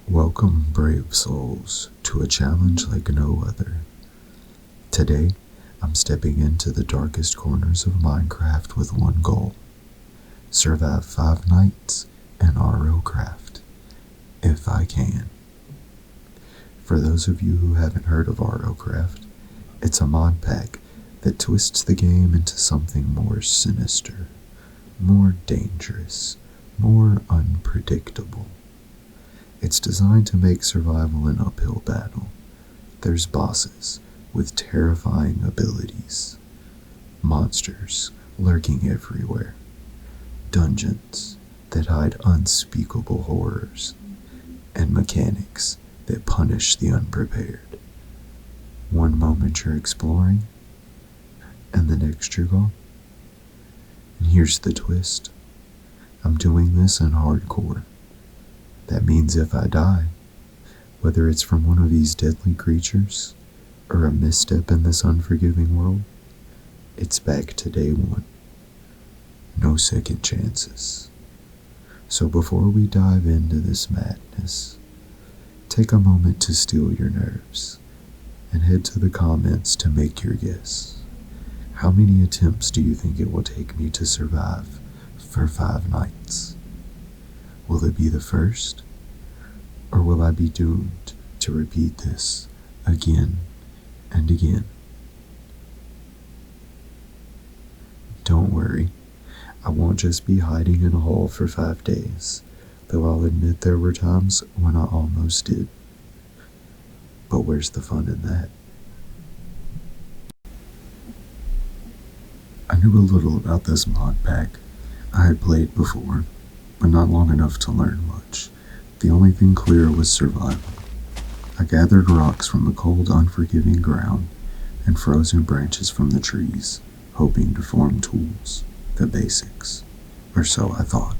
Welcome, brave souls, to a challenge like no other. Today, I'm stepping into the darkest corners of Minecraft with one goal: survive 5 nights in RLCraft, if I can. For those of you who haven't heard of RLCraft, it's a mod pack that twists the game into something more sinister, more dangerous, more unpredictable. It's designed to make survival an uphill battle. There's bosses with terrifying abilities, monsters lurking everywhere, dungeons that hide unspeakable horrors, and mechanics that punish the unprepared. One moment you're exploring, and the next you're gone. And here's the twist. I'm doing this in hardcore. That means if I die, whether it's from one of these deadly creatures or a misstep in this unforgiving world, it's back to day one. No second chances. So before we dive into this madness, take a moment to still your nerves and head to the comments to make your guess. How many attempts do you think it will take me to survive for 5 nights? Will it be the first? Or will I be doomed to repeat this again and again? Don't worry, I won't just be hiding in a hole for 5 days, though I'll admit there were times when I almost did. But where's the fun in that? I knew a little about this mod pack. I had played before, but not long enough to learn much. The only thing clear was survival. I gathered rocks from the cold, unforgiving ground and frozen branches from the trees, hoping to form tools, the basics, or so I thought.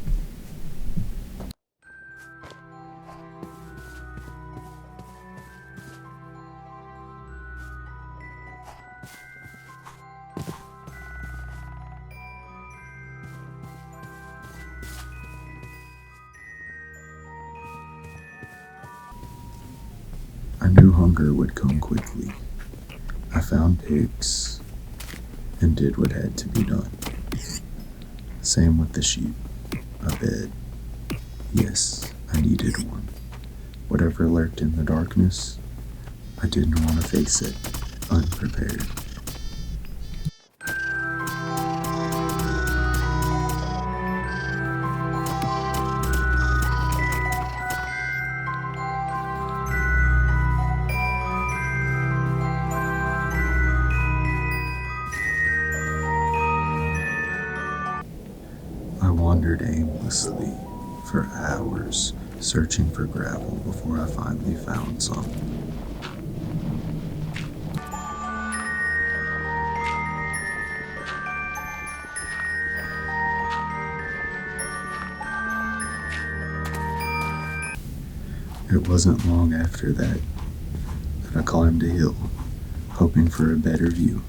I knew hunger would come quickly. I found pigs and did what had to be done. Same with the sheep. A bed. Yes, I needed one. Whatever lurked in the darkness, I didn't want to face it unprepared. I wandered aimlessly for hours, searching for gravel before I finally found some. It wasn't long after that I climbed a hill, hoping for a better view.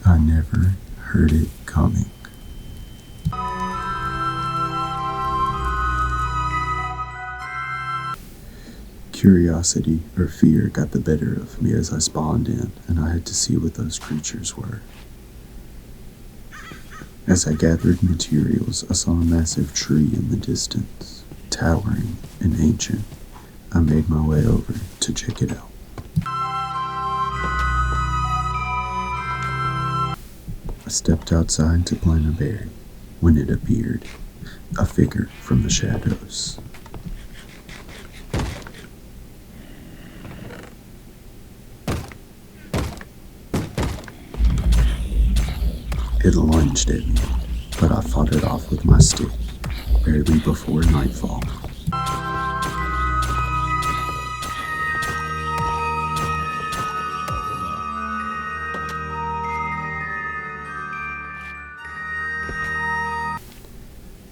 I never heard it coming. Curiosity or fear got the better of me as I spawned in, and I had to see what those creatures were. As I gathered materials, I saw a massive tree in the distance, towering and ancient. I made my way over to check it out. I stepped outside to plant a berry when it appeared, a figure from the shadows. It lunged at me, but I fought it off with my stick, barely before nightfall.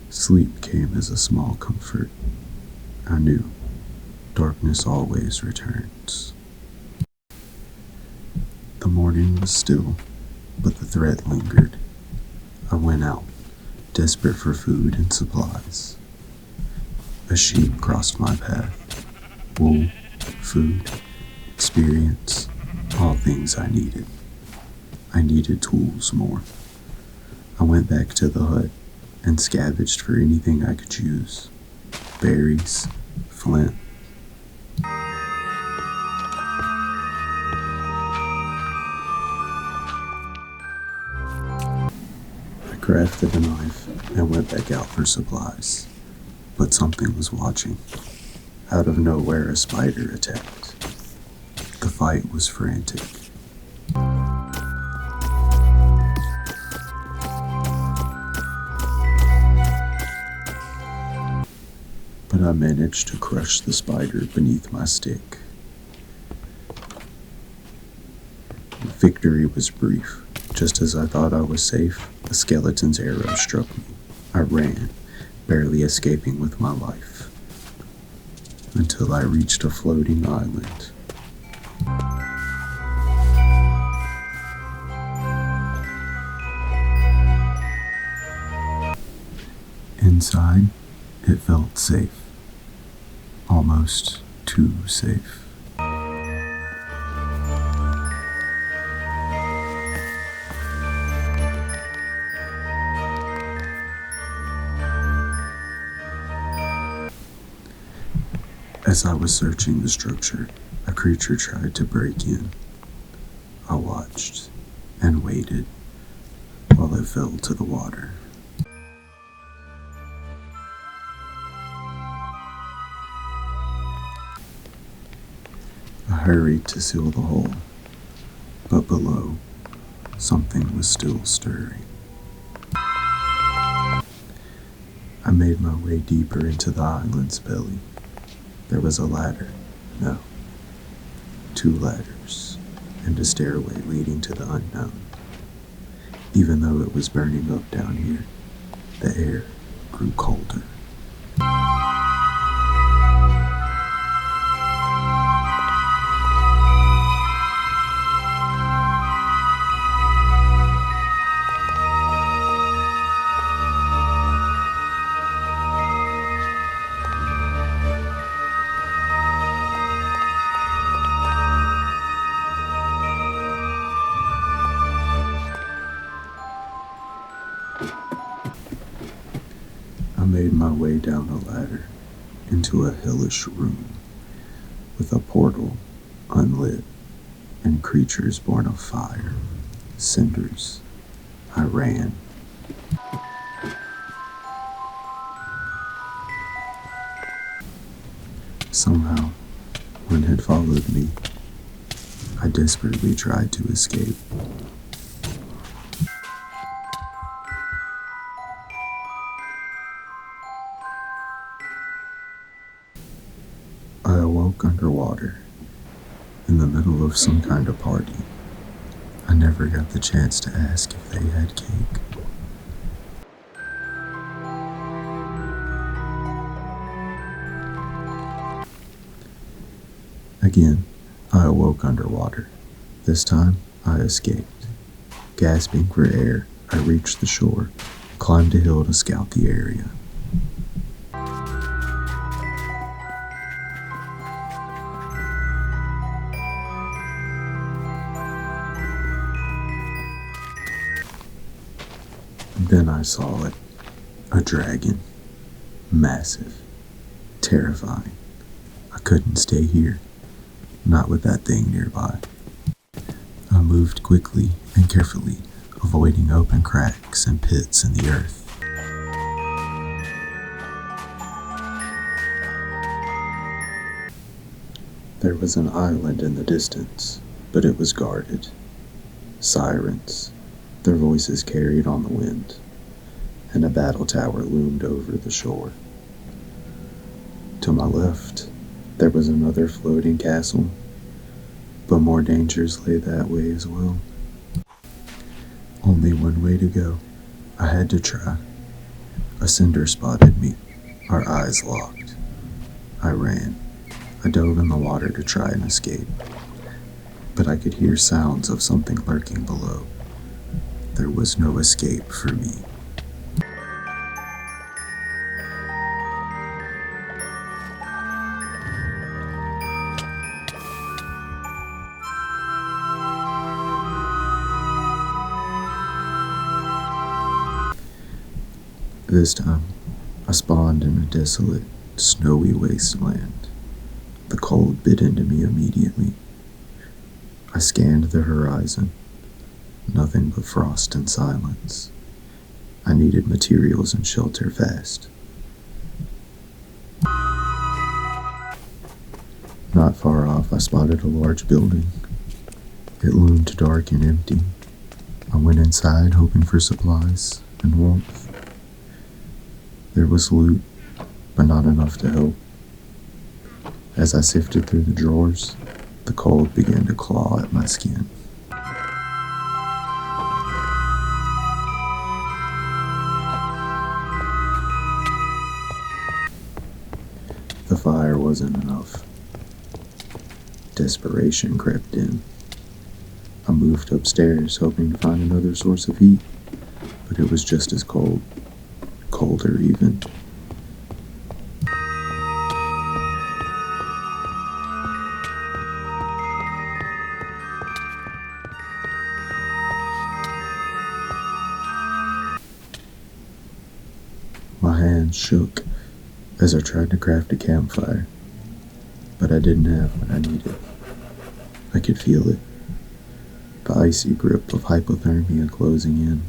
Sleep came as a small comfort. I knew darkness always returns. The morning was still, but the threat lingered. I went out, desperate for food and supplies. A sheep crossed my path. Wool, food, experience, all things I needed. I needed tools more. I went back to the hut and scavenged for anything I could use. Berries, flint. I crafted a knife and went back out for supplies. But something was watching. Out of nowhere, a spider attacked. The fight was frantic. But I managed to crush the spider beneath my stick. Victory was brief. Just as I thought I was safe, a skeleton's arrow struck me. I ran, barely escaping with my life, until I reached a floating island. Inside, it felt safe. Almost too safe. As I was searching the structure, a creature tried to break in. I watched and waited while it fell to the water. I hurried to seal the hole, but below, something was still stirring. I made my way deeper into the island's belly. There was a ladder, no, 2 ladders, and a stairway leading to the unknown. Even though it was burning up down here, the air grew colder. I made my way down a ladder into a hellish room with a portal unlit and creatures born of fire, cinders. I ran. Somehow, one had followed me. I desperately tried to escape. I awoke underwater, in the middle of some kind of party. I never got the chance to ask if they had cake. Again, I awoke underwater. This time, I escaped. Gasping for air, I reached the shore, climbed a hill to scout the area. Then I saw it. A dragon. Massive. Terrifying. I couldn't stay here. Not with that thing nearby. I moved quickly and carefully, avoiding open cracks and pits in the earth. There was an island in the distance, but it was guarded. Sirens, their voices carried on the wind, and a battle tower loomed over the shore. To my left, there was another floating castle, but more dangers lay that way as well. Only one way to go. I had to try. A cinder spotted me, our eyes locked. I ran. I dove in the water to try and escape, but I could hear sounds of something lurking below. There was no escape for me. This time, I spawned in a desolate, snowy wasteland. The cold bit into me immediately. I scanned the horizon. Nothing but frost and silence. I needed materials and shelter fast. Not far off, I spotted a large building. It loomed dark and empty. I went inside, hoping for supplies and warmth. There was loot, but not enough to help. As I sifted through the drawers, the cold began to claw at my skin. The fire wasn't enough. Desperation crept in. I moved upstairs, hoping to find another source of heat, but it was just as cold. Colder even. My hands shook as I tried to craft a campfire, but I didn't have what I needed. I could feel it, the icy grip of hypothermia closing in.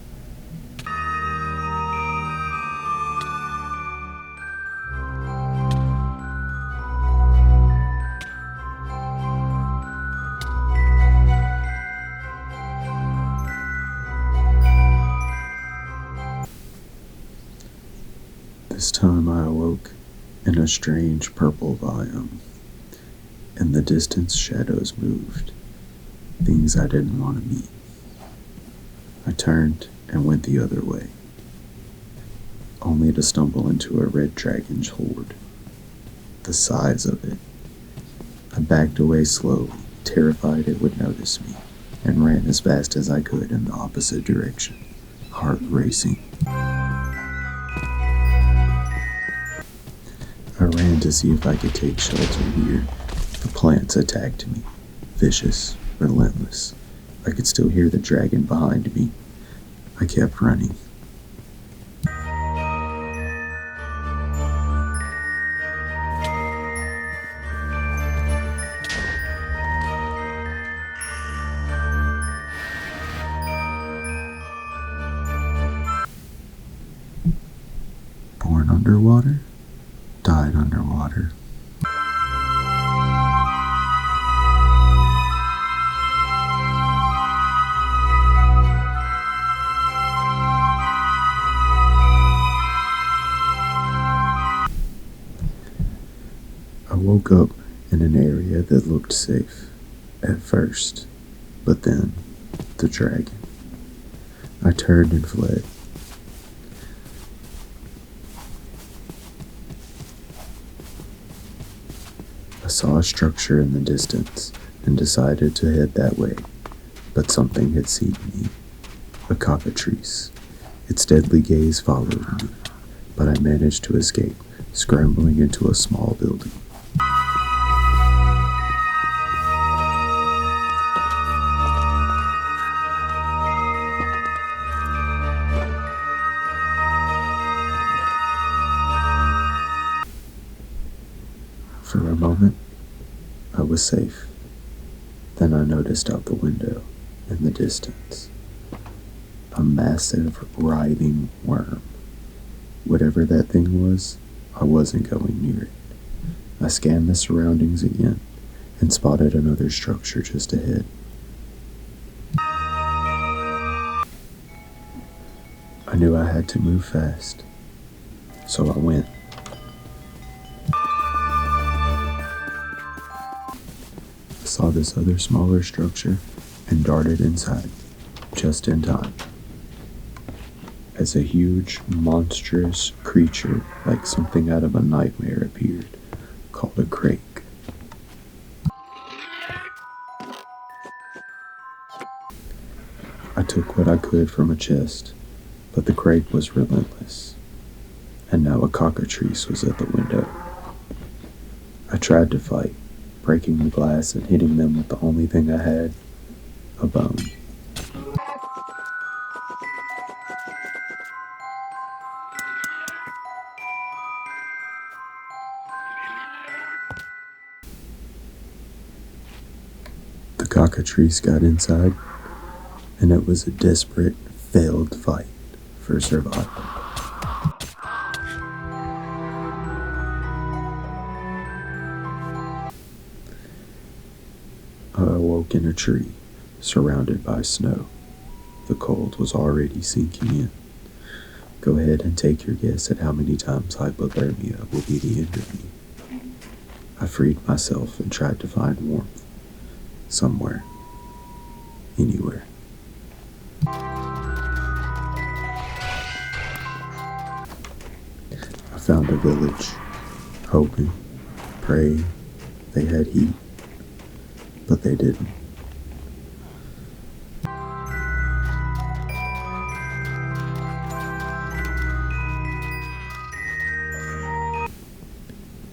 This time I awoke in a strange purple biome. In the distance, shadows moved, things I didn't want to meet. I turned and went the other way, only to stumble into a red dragon's horde. The size of it. I backed away slowly, terrified it would notice me, and ran as fast as I could in the opposite direction, heart racing. I ran to see if I could take shelter here. The plants attacked me, vicious, relentless. I could still hear the dragon behind me. I kept running. Born underwater, died underwater. I woke up in an area that looked safe at first, but then the dragon. I turned and fled. I saw a structure in the distance and decided to head that way, but something had seen me. A cockatrice. Its deadly gaze followed me, but I managed to escape, scrambling into a small building. For a moment, I was safe. Then I noticed out the window, in the distance, a massive, writhing worm. Whatever that thing was, I wasn't going near it. I scanned the surroundings again and spotted another structure just ahead. I knew I had to move fast, so I went. I saw this other smaller structure and darted inside, just in time, as a huge, monstrous creature like something out of a nightmare appeared, called a crake. I took what I could from a chest, but the crate was relentless, and now a cockatrice was at the window. I tried to fight, breaking the glass and hitting them with the only thing I had, a bone. The cockatrice got inside, and it was a desperate, failed fight for survival. I awoke in a tree, surrounded by snow. The cold was already sinking in. Go ahead and take your guess at how many times hypothermia will be the end of me. I freed myself and tried to find warmth. Somewhere. Anywhere. I found a village, hoping, praying they had heat, but they didn't.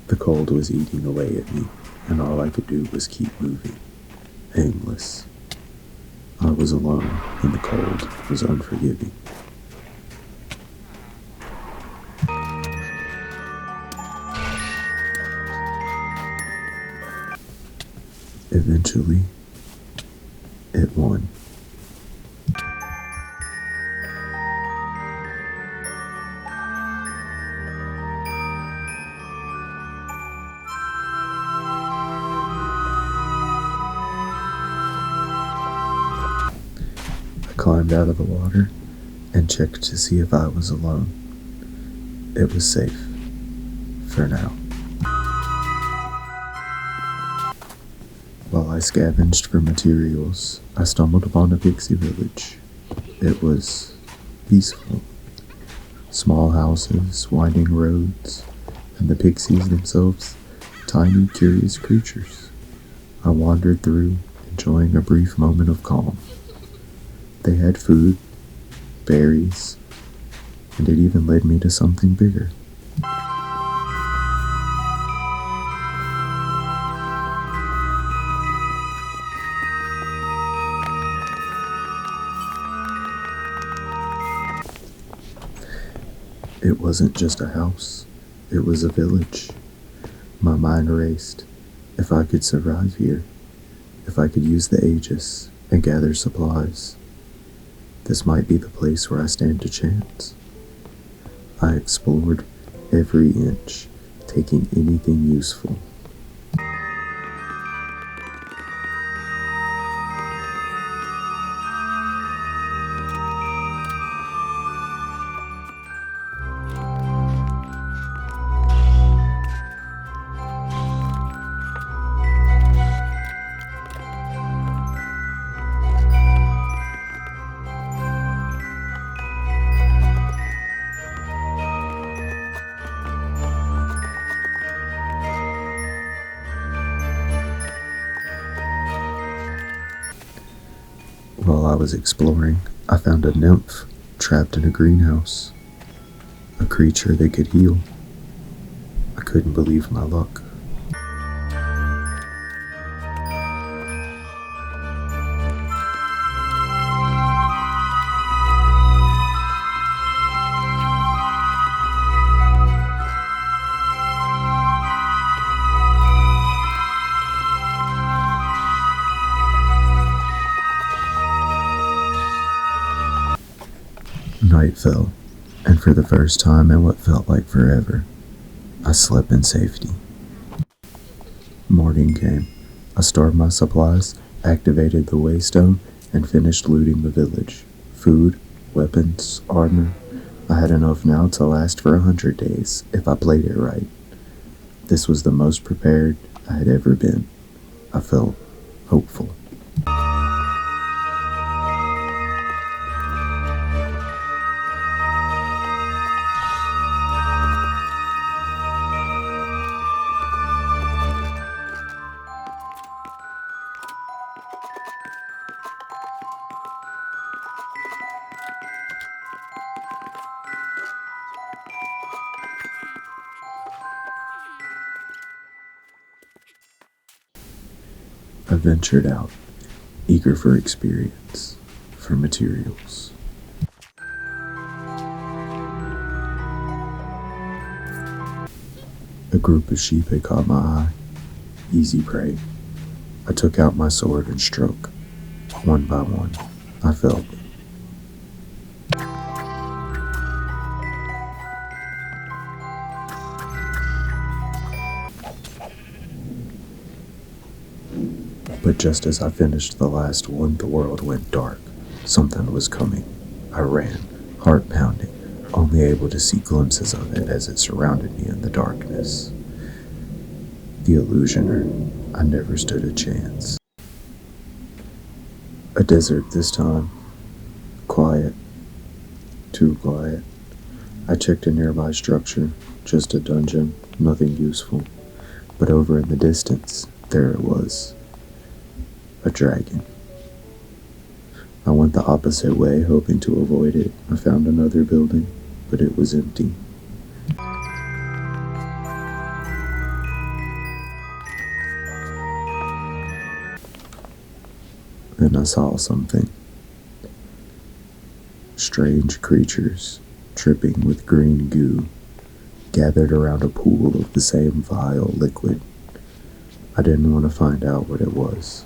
The cold was eating away at me, and all I could do was keep moving, aimless. I was alone, and the cold was unforgiving. Eventually, it won. I climbed out of the water and checked to see if I was alone. It was safe. For now. While I scavenged for materials, I stumbled upon a pixie village. It was peaceful. Small houses, winding roads, and the pixies themselves, tiny, curious creatures. I wandered through, enjoying a brief moment of calm. They had food, berries, and it even led me to something bigger. It wasn't just a house, it was a village. My mind raced. If I could survive here, if I could use the Aegis and gather supplies, this might be the place where I stand a chance. I explored every inch, taking anything useful. While I was exploring, I found a nymph trapped in a greenhouse, a creature that could heal. I couldn't believe my luck. Night fell, and for the first time in what felt like forever, I slept in safety. Morning came. I stored my supplies, activated the waystone, and finished looting the village. Food, weapons, armor. I had enough now to last for 100 days, if I played it right. This was the most prepared I had ever been. I felt hopeful. I ventured out, eager for experience, for materials. A group of sheep had caught my eye, easy prey. I took out my sword and struck. One by one, I fell. But just as I finished the last one, the world went dark. Something was coming. I ran, heart pounding, only able to see glimpses of it as it surrounded me in the darkness. The illusioner, I never stood a chance. A desert this time. Quiet. Too quiet. I checked a nearby structure, just a dungeon, nothing useful. But over in the distance, there it was. A dragon. I went the opposite way, hoping to avoid it. I found another building, but it was empty. Then I saw something. Strange creatures, dripping with green goo, gathered around a pool of the same vile liquid. I didn't want to find out what it was,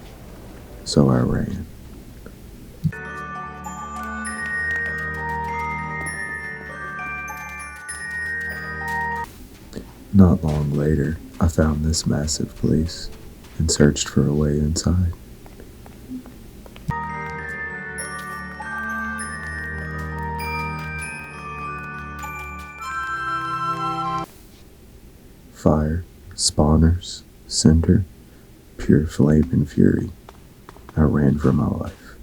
so I ran. Not long later, I found this massive place and searched for a way inside. Fire, spawners, cinder, pure flame and fury. I ran for my life.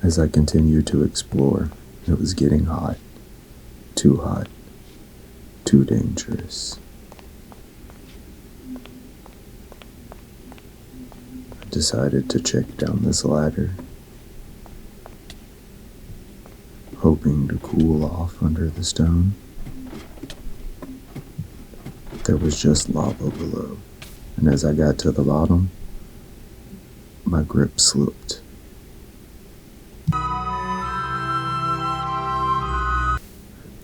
As I continued to explore, it was getting hot, too dangerous. I decided to check down this ladder, hoping to cool off under the stone. There was just lava below, and as I got to the bottom, my grip slipped.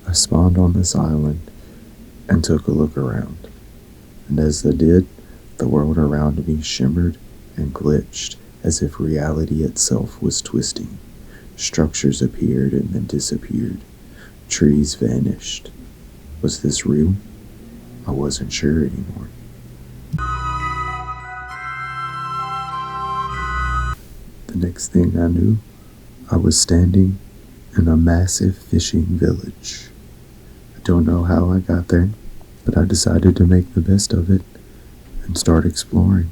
I spawned on this island and took a look around, and as I did, the world around me shimmered and glitched as if reality itself was twisting. Structures appeared and then disappeared. Trees vanished. Was this real? I wasn't sure anymore. The next thing I knew, I was standing in a massive fishing village. I don't know how I got there, but I decided to make the best of it and start exploring.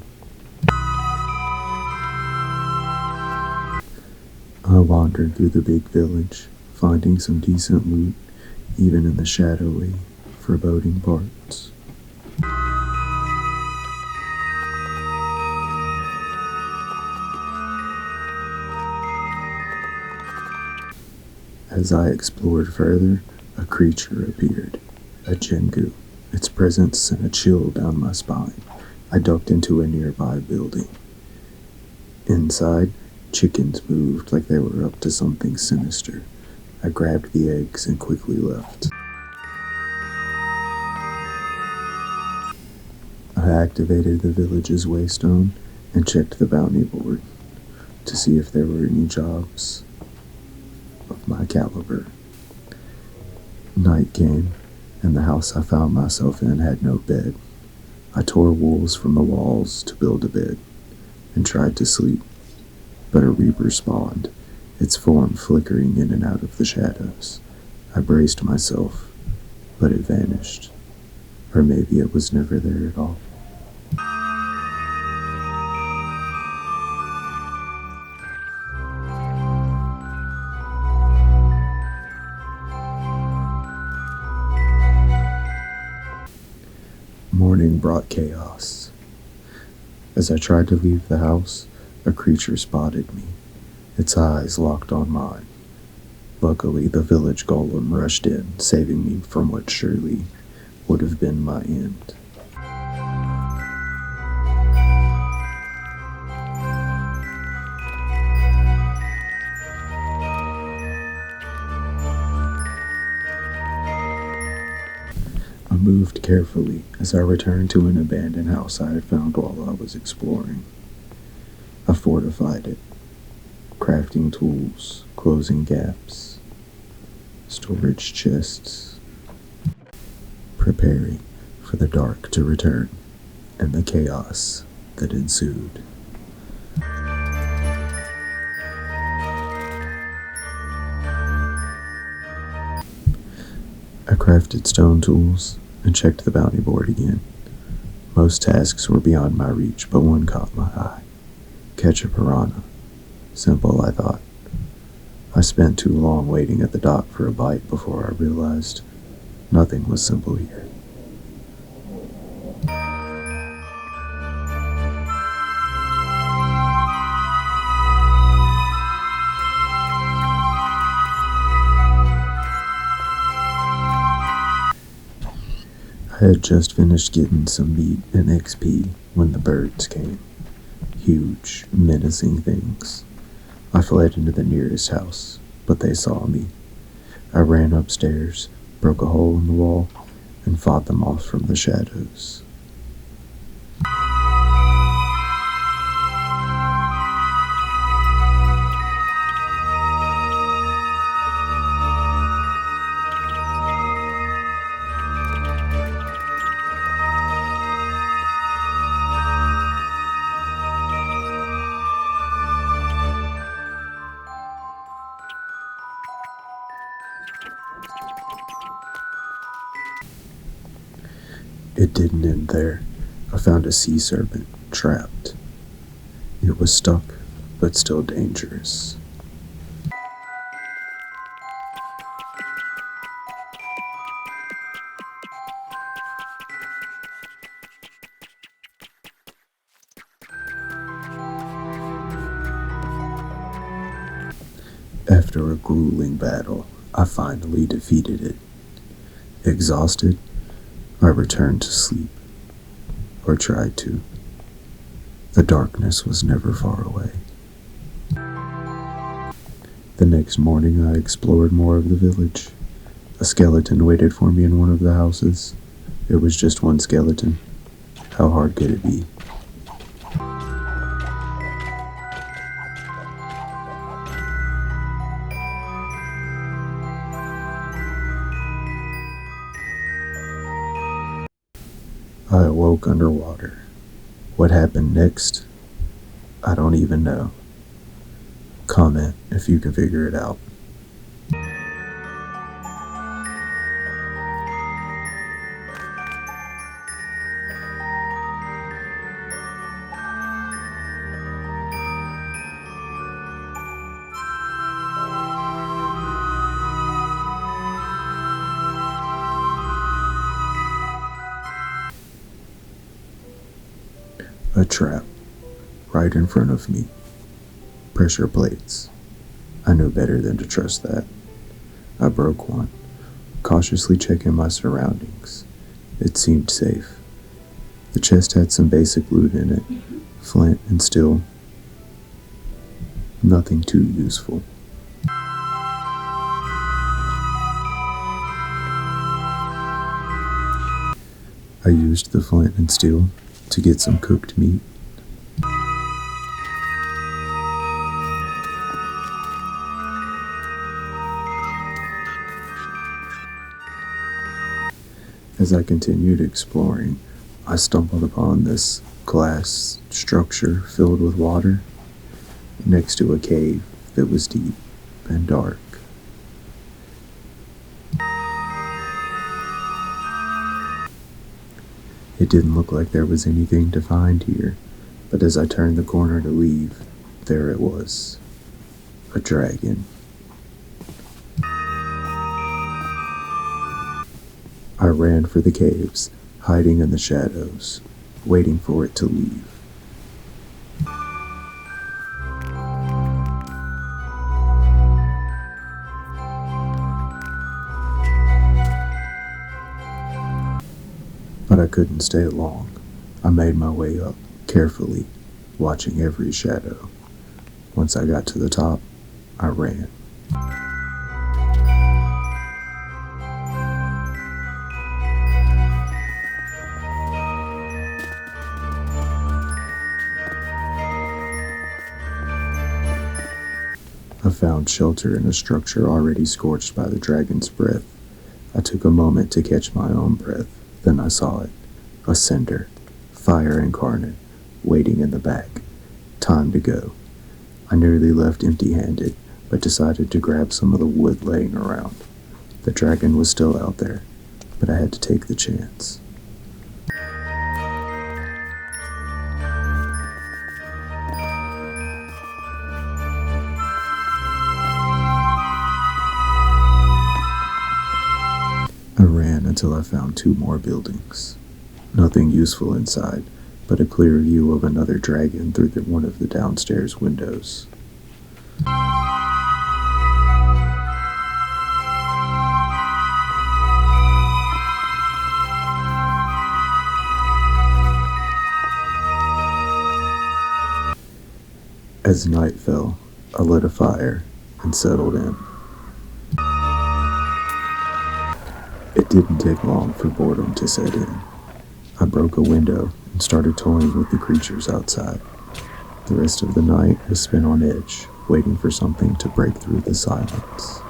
I wandered through the big village, finding some decent loot, even in the shadowy, foreboding parts. As I explored further, a creature appeared, a Jengu. Its presence sent a chill down my spine. I ducked into a nearby building. Inside, chickens moved like they were up to something sinister. I grabbed the eggs and quickly left. I activated the village's waystone and checked the bounty board to see if there were any jobs of my caliber. Night came, and the house I found myself in had no bed. I tore walls from the walls to build a bed and tried to sleep, but a reaper spawned, its form flickering in and out of the shadows. I braced myself, but it vanished. Or maybe it was never there at all. Morning brought chaos. As I tried to leave the house, a creature spotted me, its eyes locked on mine. Luckily, the village golem rushed in, saving me from what surely would have been my end. I moved carefully as I returned to an abandoned house I had found while I was exploring. I fortified it, crafting tools, closing gaps, storage chests, preparing for the dark to return and the chaos that ensued. I crafted stone tools and checked the bounty board again. Most tasks were beyond my reach, but one caught my eye. Catch a piranha. Simple, I thought. I spent too long waiting at the dock for a bite before I realized nothing was simple here. I had just finished getting some meat and XP when the birds came. Huge, menacing things. I fled into the nearest house, but they saw me. I ran upstairs, broke a hole in the wall, and fought them off from the shadows. It didn't end there. I found a sea serpent, trapped. It was stuck, but still dangerous. After a grueling battle, I finally defeated it. Exhausted, I returned to sleep, or tried to. The darkness was never far away. The next morning I explored more of the village. A skeleton waited for me in one of the houses. It was just one skeleton. How hard could it be? I awoke underwater. What happened next? I don't even know. Comment if you can figure it out. A trap, right in front of me. Pressure plates. I knew better than to trust that. I broke one, cautiously checking my surroundings. It seemed safe. The chest had some basic loot in it, flint and steel. Nothing too useful. I used the flint and steel to get some cooked meat. As I continued exploring, I stumbled upon this glass structure filled with water next to a cave that was deep and dark. It didn't look like there was anything to find here, but as I turned the corner to leave, there it was. A dragon. I ran for the caves, hiding in the shadows, waiting for it to leave. But I couldn't stay long. I made my way up, carefully, watching every shadow. Once I got to the top, I ran. I found shelter in a structure already scorched by the dragon's breath. I took a moment to catch my own breath. Then I saw it. A cinder, fire incarnate, waiting in the back. Time to go. I nearly left empty-handed, but decided to grab some of the wood laying around. The dragon was still out there, but I had to take the chance. I ran until I found 2 more buildings. Nothing useful inside, but a clear view of another dragon through one of the downstairs windows. As night fell, I lit a fire and settled in. It didn't take long for boredom to set in. I broke a window and started toying with the creatures outside. The rest of the night was spent on edge, waiting for something to break through the silence.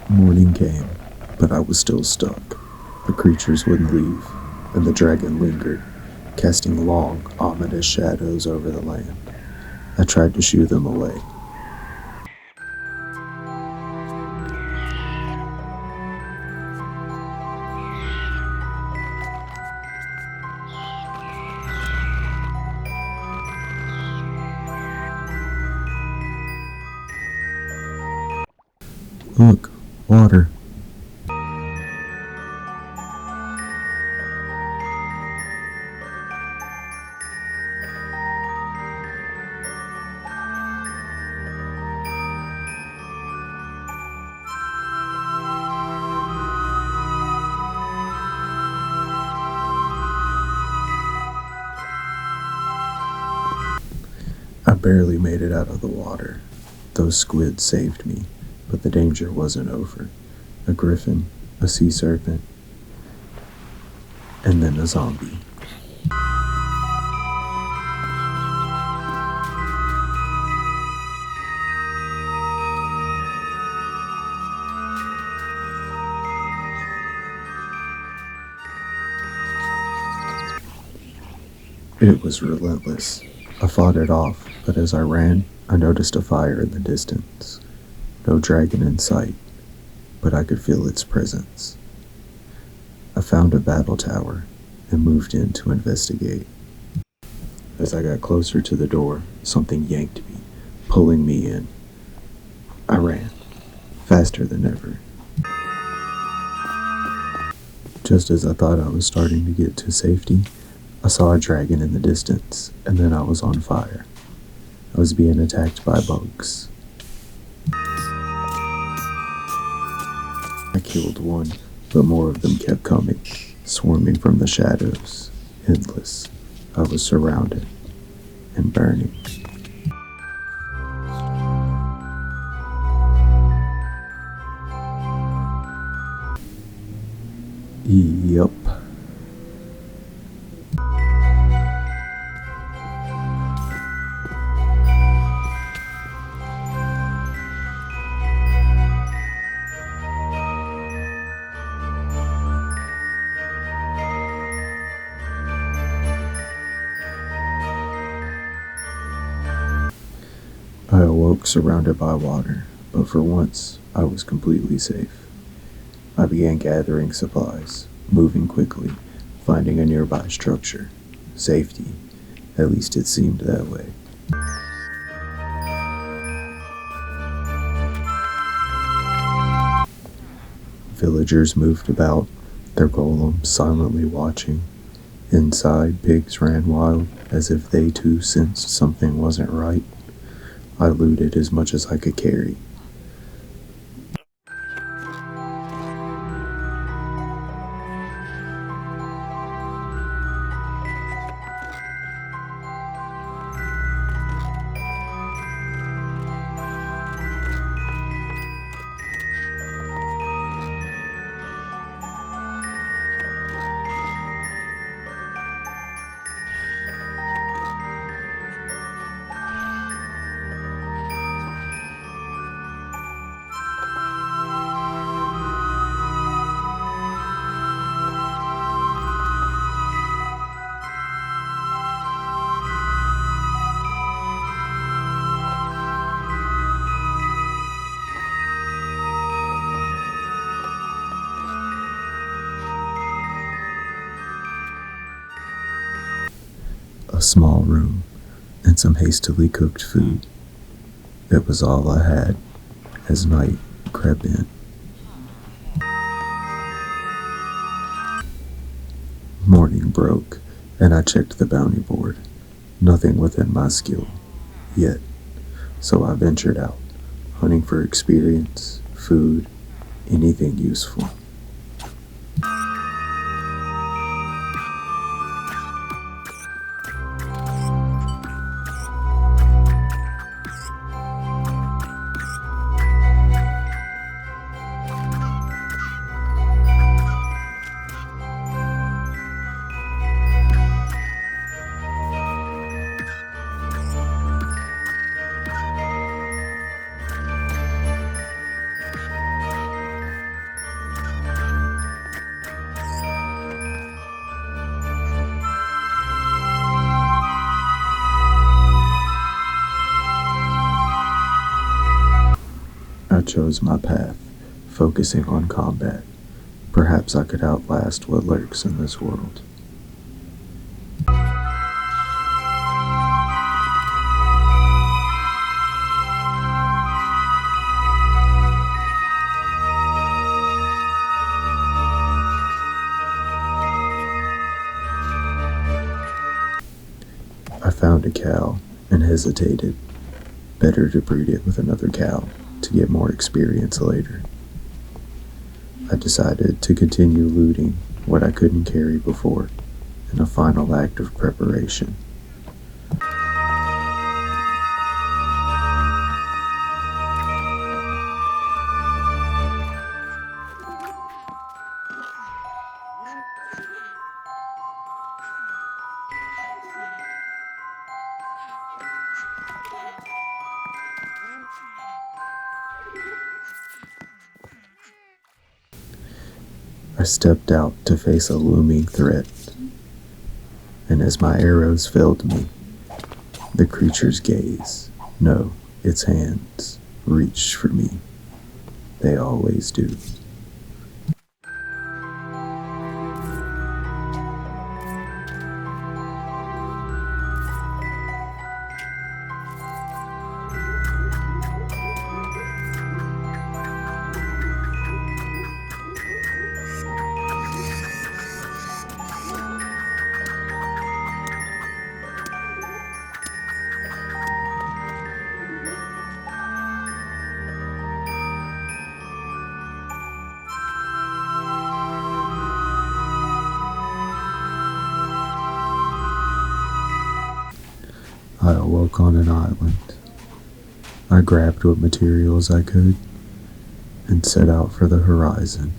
Morning came, but I was still stuck. The creatures wouldn't leave, and the dragon lingered, casting long, ominous shadows over the land. I tried to shoo them away. Look, water. I barely made it out of the water. Those squids saved me, but the danger wasn't over. A griffin, a sea serpent, and then a zombie. It was relentless. I fought it off, but as I ran, I noticed a fire in the distance. No dragon in sight, but I could feel its presence. I found a battle tower and moved in to investigate. As I got closer to the door, something yanked me, pulling me in. I ran, faster than ever. Just as I thought I was starting to get to safety, I saw a dragon in the distance, and then I was on fire. I was being attacked by bugs. I killed one, but more of them kept coming, swarming from the shadows, endless. I was surrounded and burning. Yup. I awoke surrounded by water, but for once, I was completely safe. I began gathering supplies, moving quickly, finding a nearby structure. Safety. At least it seemed that way. Villagers moved about, their golems silently watching. Inside, pigs ran wild, as if they too sensed something wasn't right. I looted as much as I could carry. A small room and some hastily cooked food. It was all I had as night crept in. Morning broke, and I checked the bounty board. Nothing within my skill, yet. So I ventured out, hunting for experience, food, anything useful. I chose my path, focusing on combat. Perhaps I could outlast what lurks in this world. I found a cow and hesitated. Better to breed it with another cow to get more experience later. I decided to continue looting what I couldn't carry before in a final act of preparation. I stepped out to face a looming threat, and as my arrows failed me, the creature's gaze, no, its hands, reached for me. They always do. I awoke on an island. I grabbed what materials I could and set out for the horizon.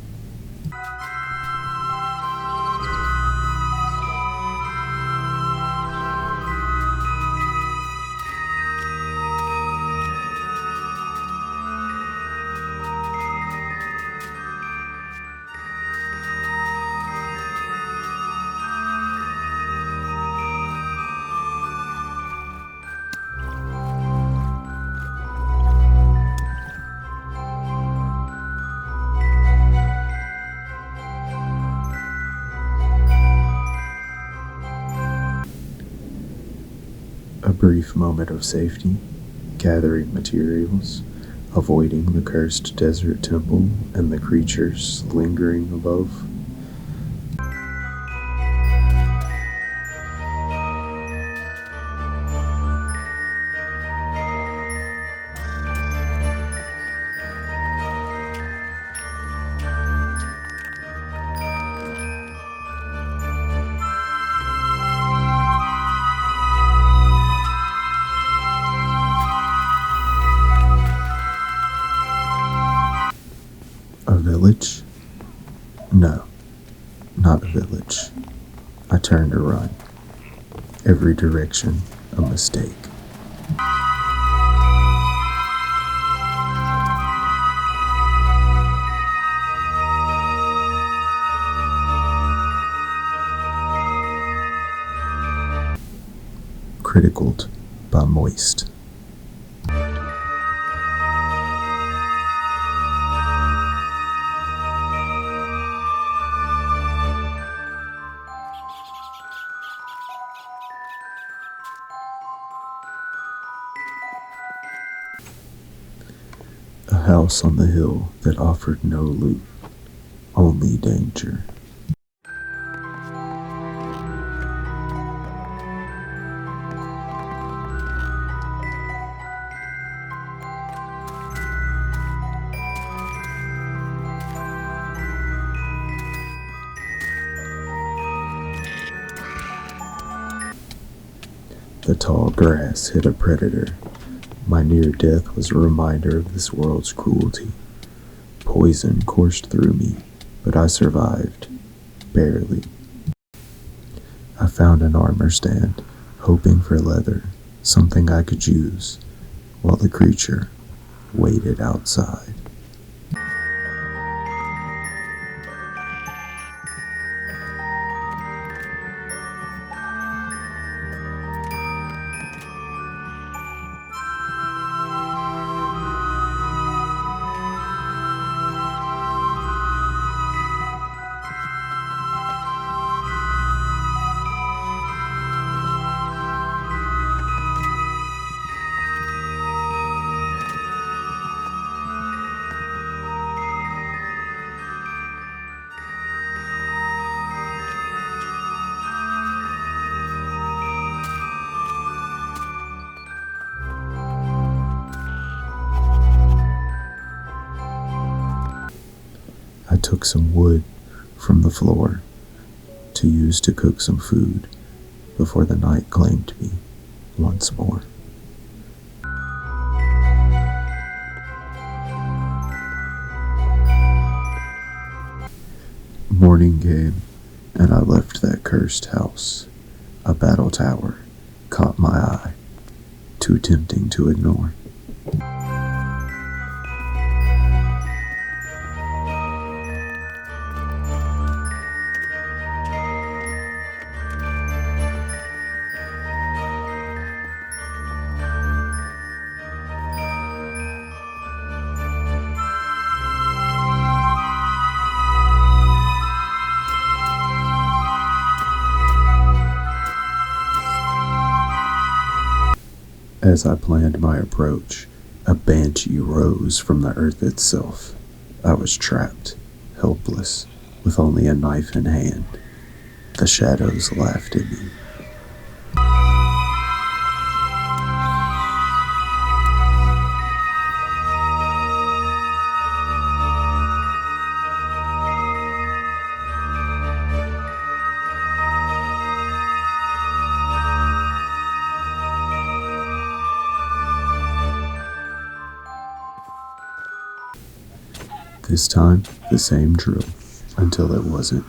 brief moment of safety, gathering materials, avoiding the cursed desert temple and the creatures lingering above. A village? No, not a village. I turned to run. Every direction, a mistake. Criticaled by moist. A house on the hill that offered no loot, only danger. The tall grass hid a predator. My near death was a reminder of this world's cruelty. Poison coursed through me, but I survived. Barely. I found an armor stand, hoping for leather, something I could use, while the creature waited outside. I took some wood from the floor to use to cook some food before the night claimed me once more. Morning came, and I left that cursed house. A battle tower caught my eye, too tempting to ignore. As I planned my approach, a banshee rose from the earth itself. I was trapped, helpless, with only a knife in hand. The shadows laughed at me. This time, the same drill, until it wasn't.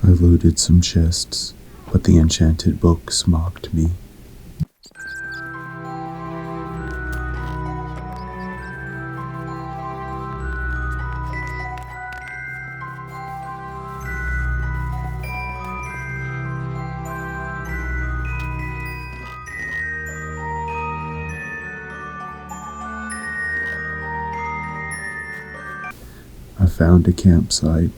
I looted some chests, but the enchanted books mocked me. I found a campsite,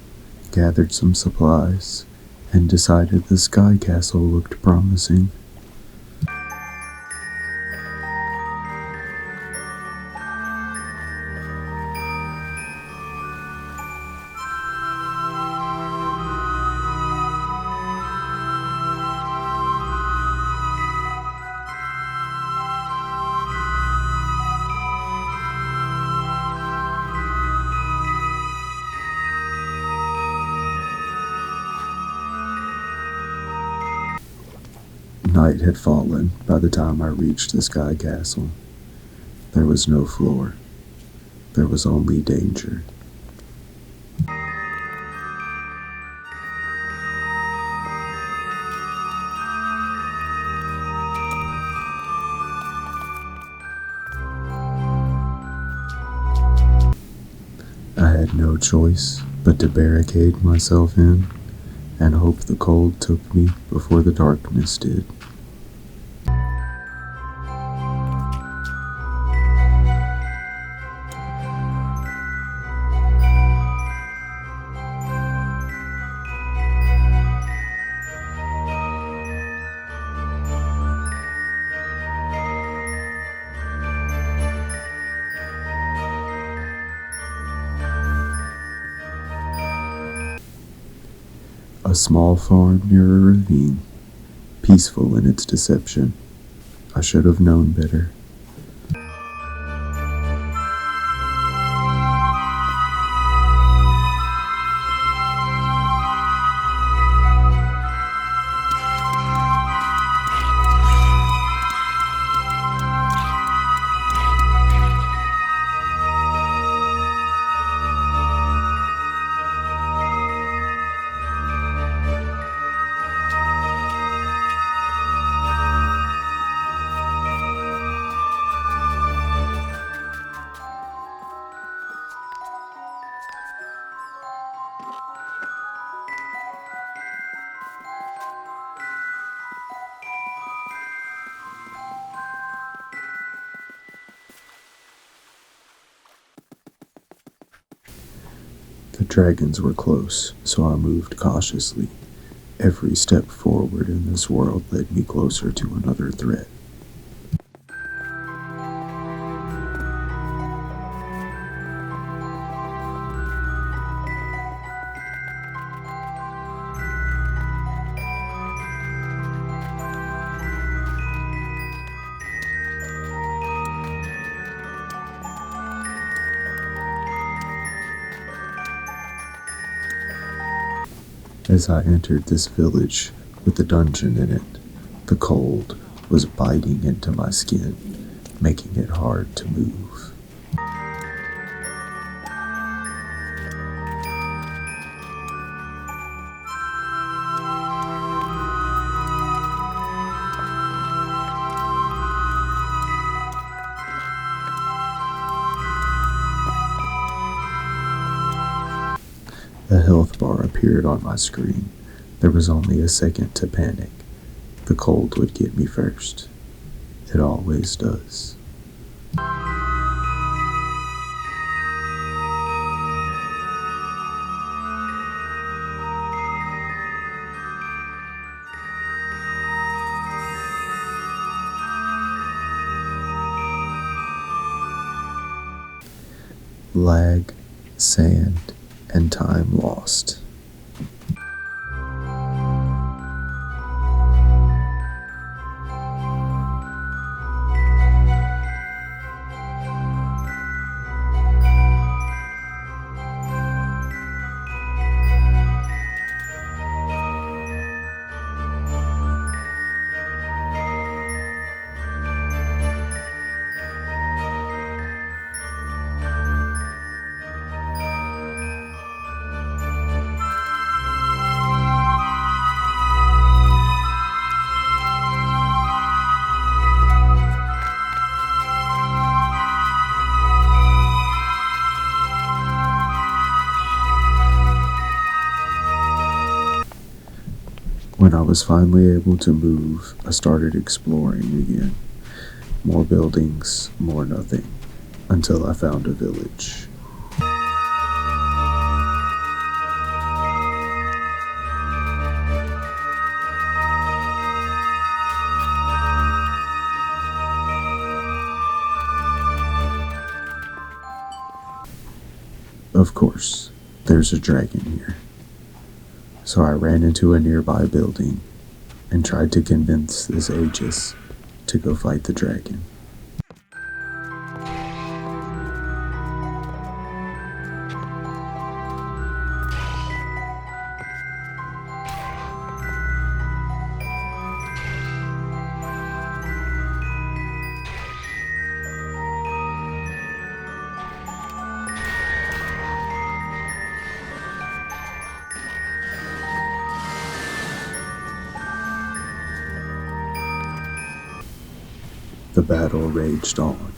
gathered some supplies, and decided the sky castle looked promising. Night had fallen by the time I reached the sky castle. There was no floor. There was only danger. I had no choice but to barricade myself in and hope the cold took me before the darkness did. A small farm near a ravine, peaceful in its deception. I should have known better. The dragons were close, so I moved cautiously. Every step forward in this world led me closer to another threat. As I entered this village with a dungeon in it, the cold was biting into my skin, making it hard to move. A health bar appeared on my screen. There was only a second to panic. The cold would get me first. It always does. Lag, sand, and time lost. When I was finally able to move, I started exploring again. More buildings, more nothing, until I found a village. Of course, there's a dragon here. So I ran into a nearby building and tried to convince this Aegis to go fight the dragon. The battle raged on,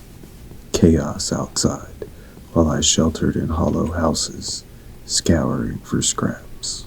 chaos outside, while I sheltered in hollow houses, scouring for scraps.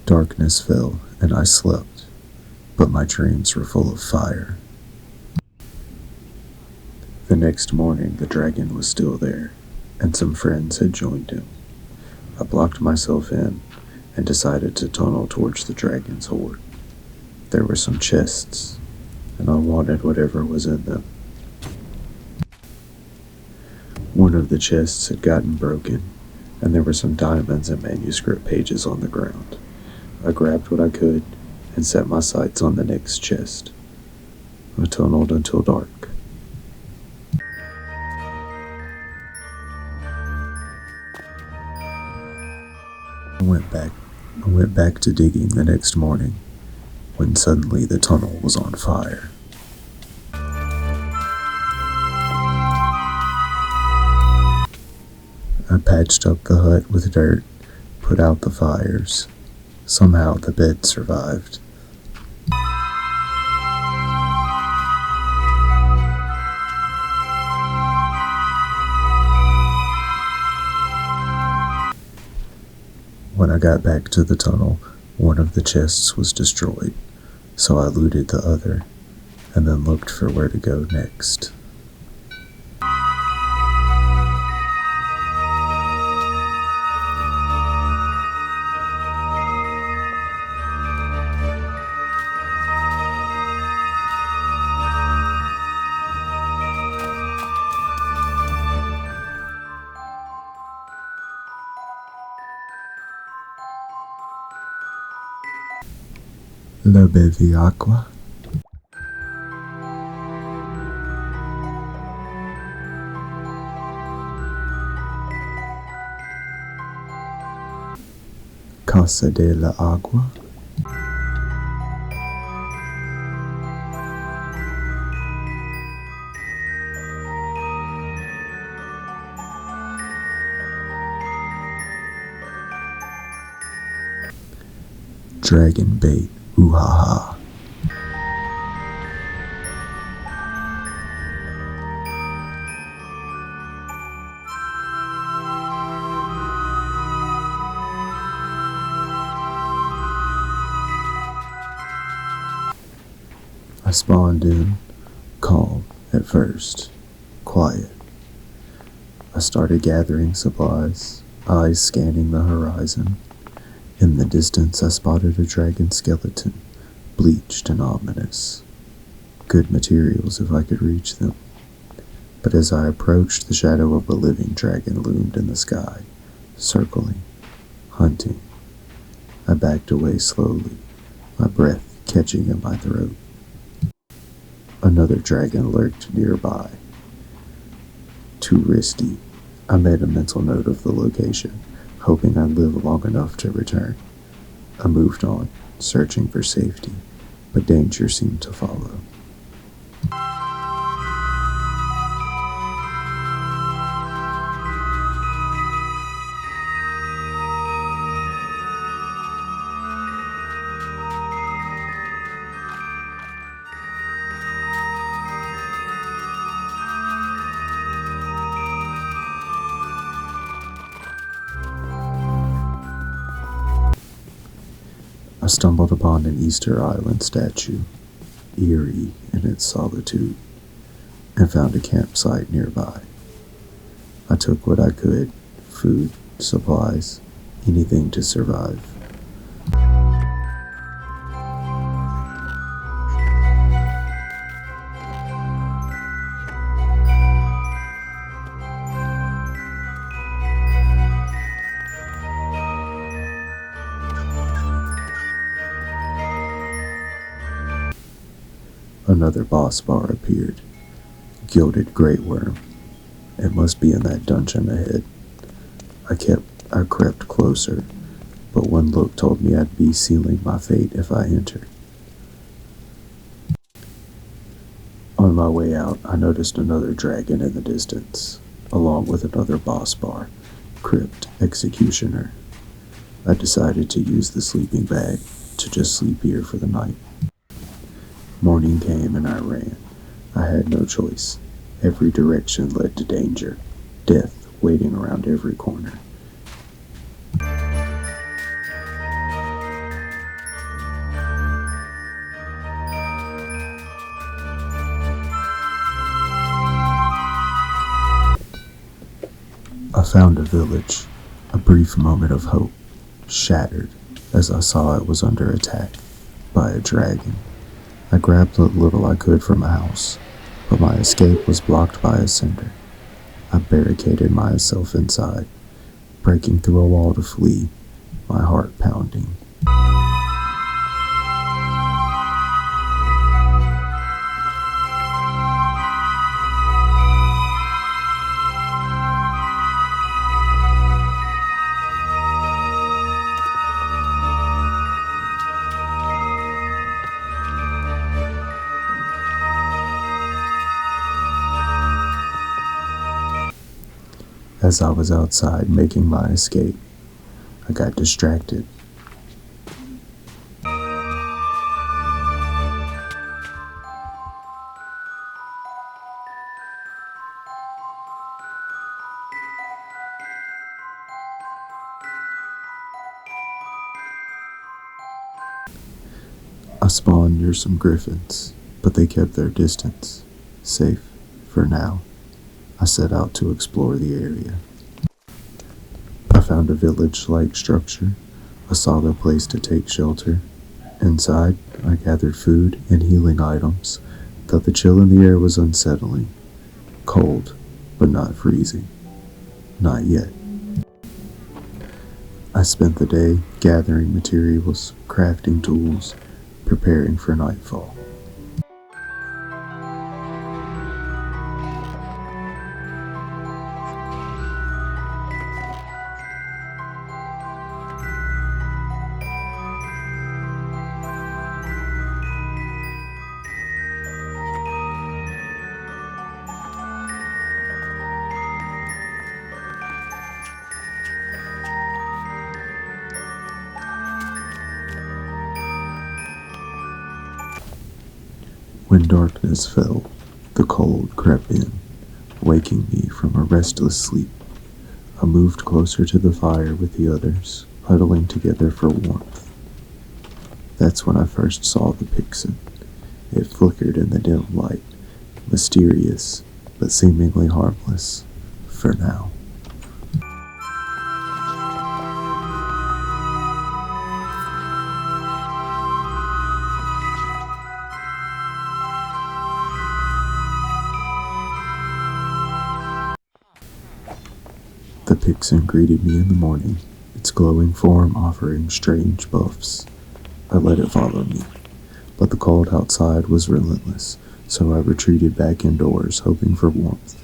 Darkness fell, and I slept, but my dreams were full of fire. The next morning, the dragon was still there, and some friends had joined him. I blocked myself in and decided to tunnel towards the dragon's hoard. There were some chests, and I wanted whatever was in them. One of the chests had gotten broken, and there were some diamonds and manuscript pages on the ground. I grabbed what I could and set my sights on the next chest. I tunneled until dark. I went back to digging the next morning, when suddenly the tunnel was on fire. I patched up the hut with dirt, put out the fires. Somehow the bed survived. When I got back to the tunnel, one of the chests was destroyed, so I looted the other, and then looked for where to go next. Le bevi acqua? Casa de la agua? Dragon bait, ooh ha ha. I spawned in, calm at first, quiet. I started gathering supplies, eyes scanning the horizon. In the distance, I spotted a dragon skeleton, bleached and ominous. Good materials if I could reach them. But as I approached, the shadow of a living dragon loomed in the sky, circling, hunting. I backed away slowly, my breath catching in my throat. Another dragon lurked nearby. Too risky. I made a mental note of the location, hoping I'd live long enough to return. I moved on, searching for safety, but danger seemed to follow. I stumbled upon an Easter Island statue, eerie in its solitude, and found a campsite nearby. I took what I could, food, supplies, anything to survive. Another boss bar appeared, gilded great worm. It must be in that dungeon ahead. I crept closer, but one look told me I'd be sealing my fate if I entered. On my way out, I noticed another dragon in the distance, along with another boss bar, Crypt Executioner. I decided to use the sleeping bag to just sleep here for the night. Morning came and I ran. I had no choice. Every direction led to danger, death waiting around every corner. I found a village, a brief moment of hope, shattered as I saw it was under attack by a dragon. I grabbed what little I could from a house, but my escape was blocked by a cinder. I barricaded myself inside, breaking through a wall to flee, my heart pounding. As I was outside making my escape, I got distracted. I spawned near some griffins, but they kept their distance, safe for now. I set out to explore the area. I found a village-like structure, a solid place to take shelter. Inside, I gathered food and healing items, though the chill in the air was unsettling. Cold, but not freezing. Not yet. I spent the day gathering materials, crafting tools, preparing for nightfall. When darkness fell, the cold crept in, waking me from a restless sleep. I moved closer to the fire with the others, huddling together for warmth. That's when I first saw the Pixen. It flickered in the dim light, mysterious, but seemingly harmless, for now. The Pixen greeted me in the morning, its glowing form offering strange buffs. I let it follow me, but the cold outside was relentless, so I retreated back indoors, hoping for warmth.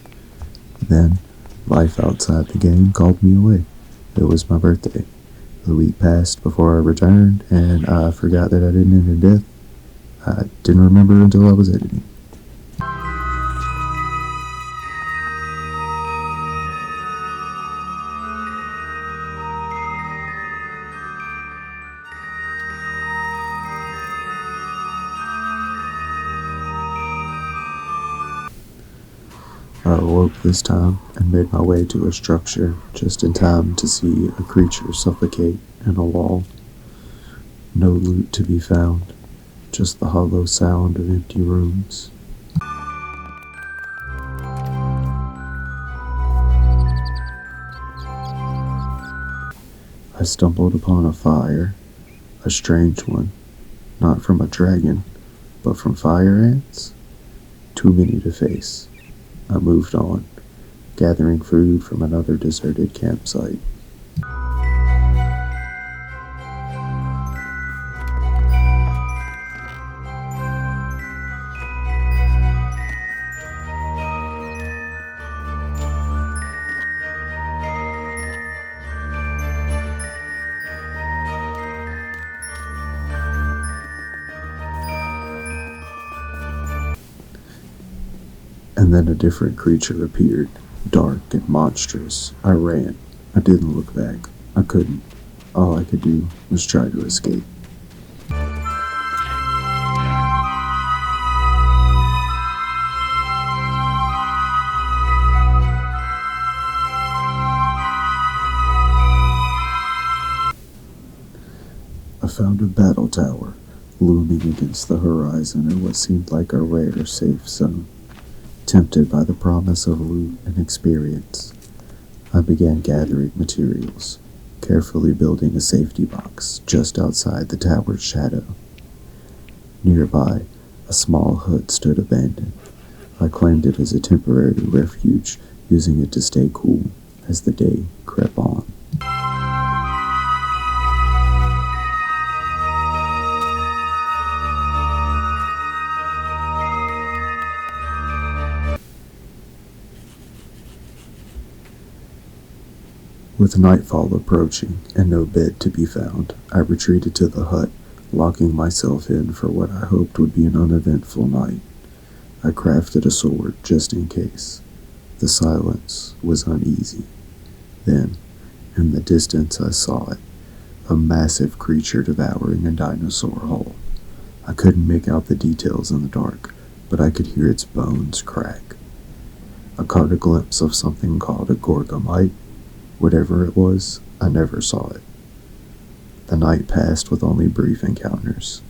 Then, life outside the game called me away. It was my birthday. The week passed before I returned, and I forgot that I didn't end in death. I didn't remember until I was editing. I awoke this time and made my way to a structure just in time to see a creature suffocate in a wall. No loot to be found, just the hollow sound of empty rooms. I stumbled upon a fire, a strange one, not from a dragon, but from fire ants. Too many to face. I moved on, gathering food from another deserted campsite. And then a different creature appeared, dark and monstrous. I ran. I didn't look back. I couldn't. All I could do was try to escape. I found a battle tower, looming against the horizon in what seemed like a rare safe zone. Tempted by the promise of loot and experience, I began gathering materials, carefully building a safety box just outside the tower's shadow. Nearby, a small hut stood abandoned. I claimed it as a temporary refuge, using it to stay cool as the day crept on. With nightfall approaching and no bed to be found, I retreated to the hut, locking myself in for what I hoped would be an uneventful night. I crafted a sword just in case. The silence was uneasy. Then, in the distance I saw it, a massive creature devouring a dinosaur hull. I couldn't make out the details in the dark, but I could hear its bones crack. I caught a glimpse of something called a gorgomite. Whatever it was, I never saw it. The night passed with only brief encounters.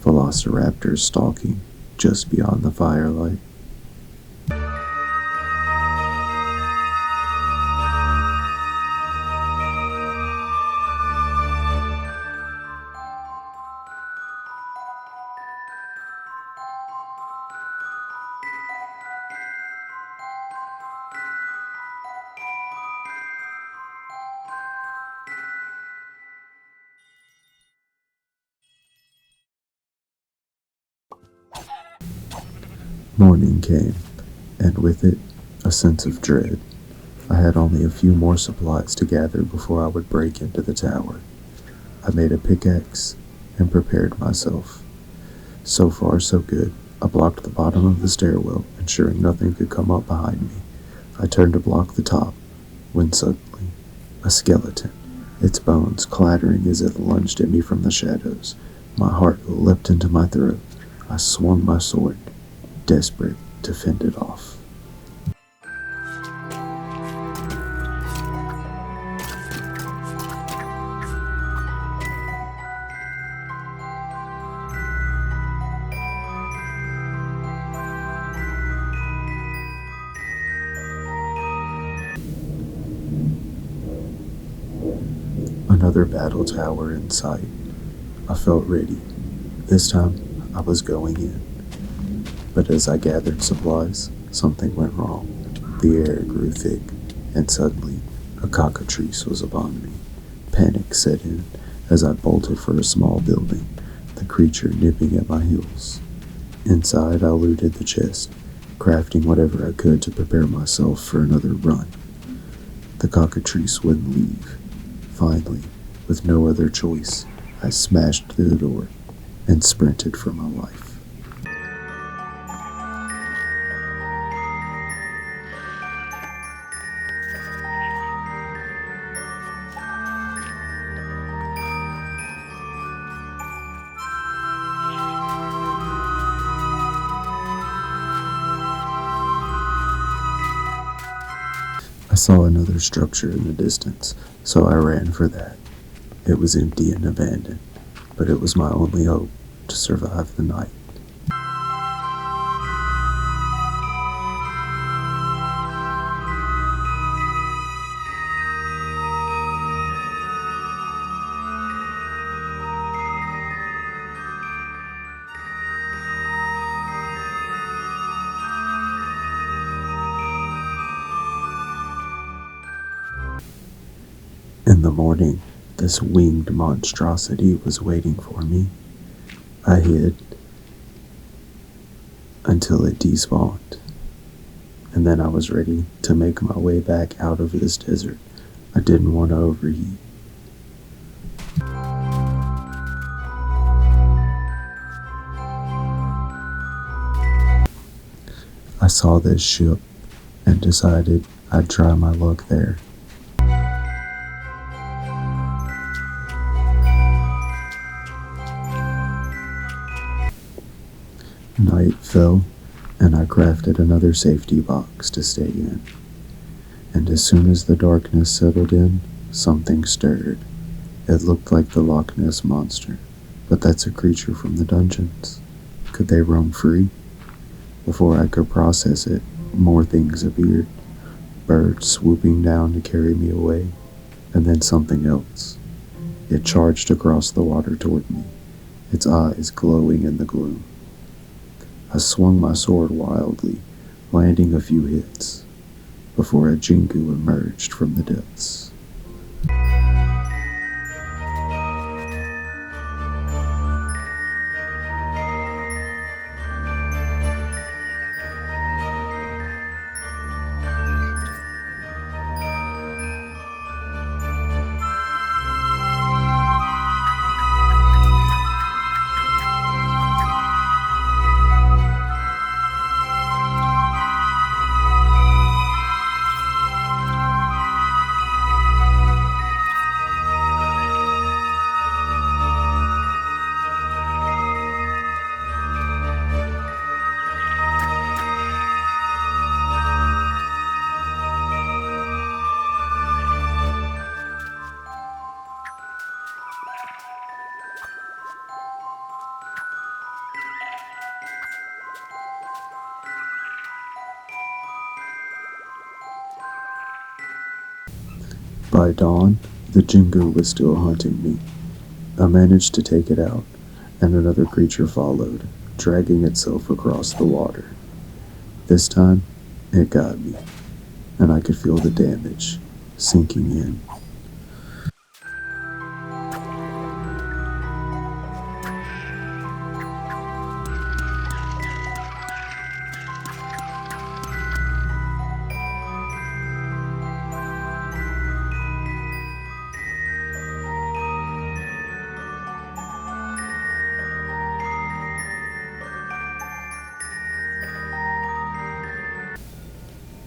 Velociraptors stalking just beyond the firelight. Morning came, and with it, a sense of dread. I had only a few more supplies to gather before I would break into the tower. I made a pickaxe and prepared myself. So far, so good. I blocked the bottom of the stairwell, ensuring nothing could come up behind me. I turned to block the top, when suddenly, a skeleton, its bones clattering as it lunged at me from the shadows. My heart leapt into my throat. I swung my sword, desperate to fend it off. Another battle tower in sight. I felt ready. This time, I was going in. But as I gathered supplies, something went wrong. The air grew thick, and suddenly, a cockatrice was upon me. Panic set in as I bolted for a small building, the creature nipping at my heels. Inside, I looted the chest, crafting whatever I could to prepare myself for another run. The cockatrice wouldn't leave. Finally, with no other choice, I smashed through the door and sprinted for my life. saw another structure in the distance, so I ran for that. It was empty and abandoned, but it was my only hope to survive the night. In the morning, this winged monstrosity was waiting for me. I hid until it despawned, and then I was ready to make my way back out of this desert. I didn't want to overheat. I saw this ship and decided I'd try my luck there. Night fell, and I crafted another safety box to stay in. And as soon as the darkness settled in, something stirred. It looked like the Loch Ness Monster, but that's a creature from the dungeons. Could they roam free? Before I could process it, more things appeared. Birds swooping down to carry me away, and then something else. It charged across the water toward me, its eyes glowing in the gloom. I swung my sword wildly, landing a few hits, before a Jingu emerged from the depths. By dawn, the Jingu was still hunting me. I managed to take it out, and another creature followed, dragging itself across the water. This time, it got me, and I could feel the damage sinking in.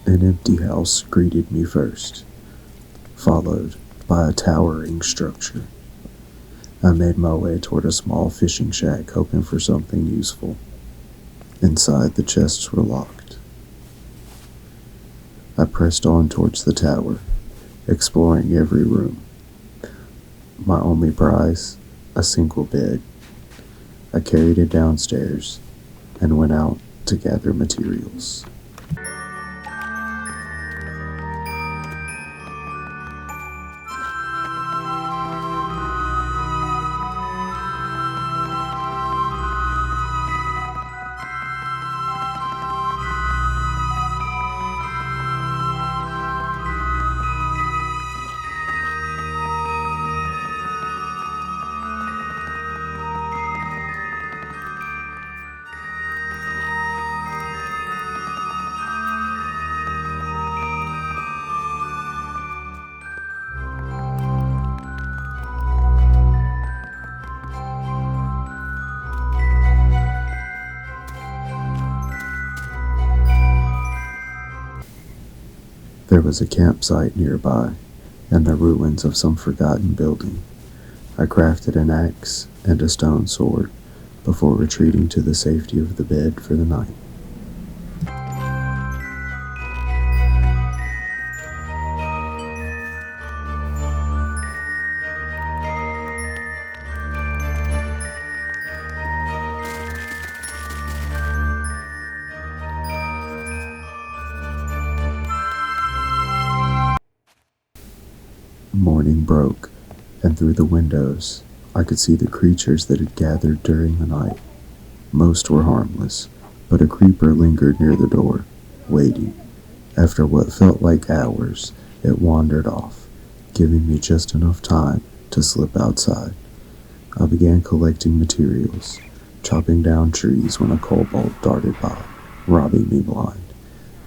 An empty house greeted me first, followed by a towering structure. I made my way toward a small fishing shack, hoping for something useful. Inside, the chests were locked. I pressed on towards the tower, exploring every room. My only prize, a single bed. I carried it downstairs and went out to gather materials. There was a campsite nearby, and the ruins of some forgotten building. I crafted an axe and a stone sword before retreating to the safety of the bed for the night. morning broke, and through the windows I could see the creatures that had gathered during the night. Most were harmless, but a creeper lingered near the door, waiting. After what felt like hours, it wandered off, giving me just enough time to slip outside. I began collecting materials, chopping down trees when a kobold darted by, robbing me blind.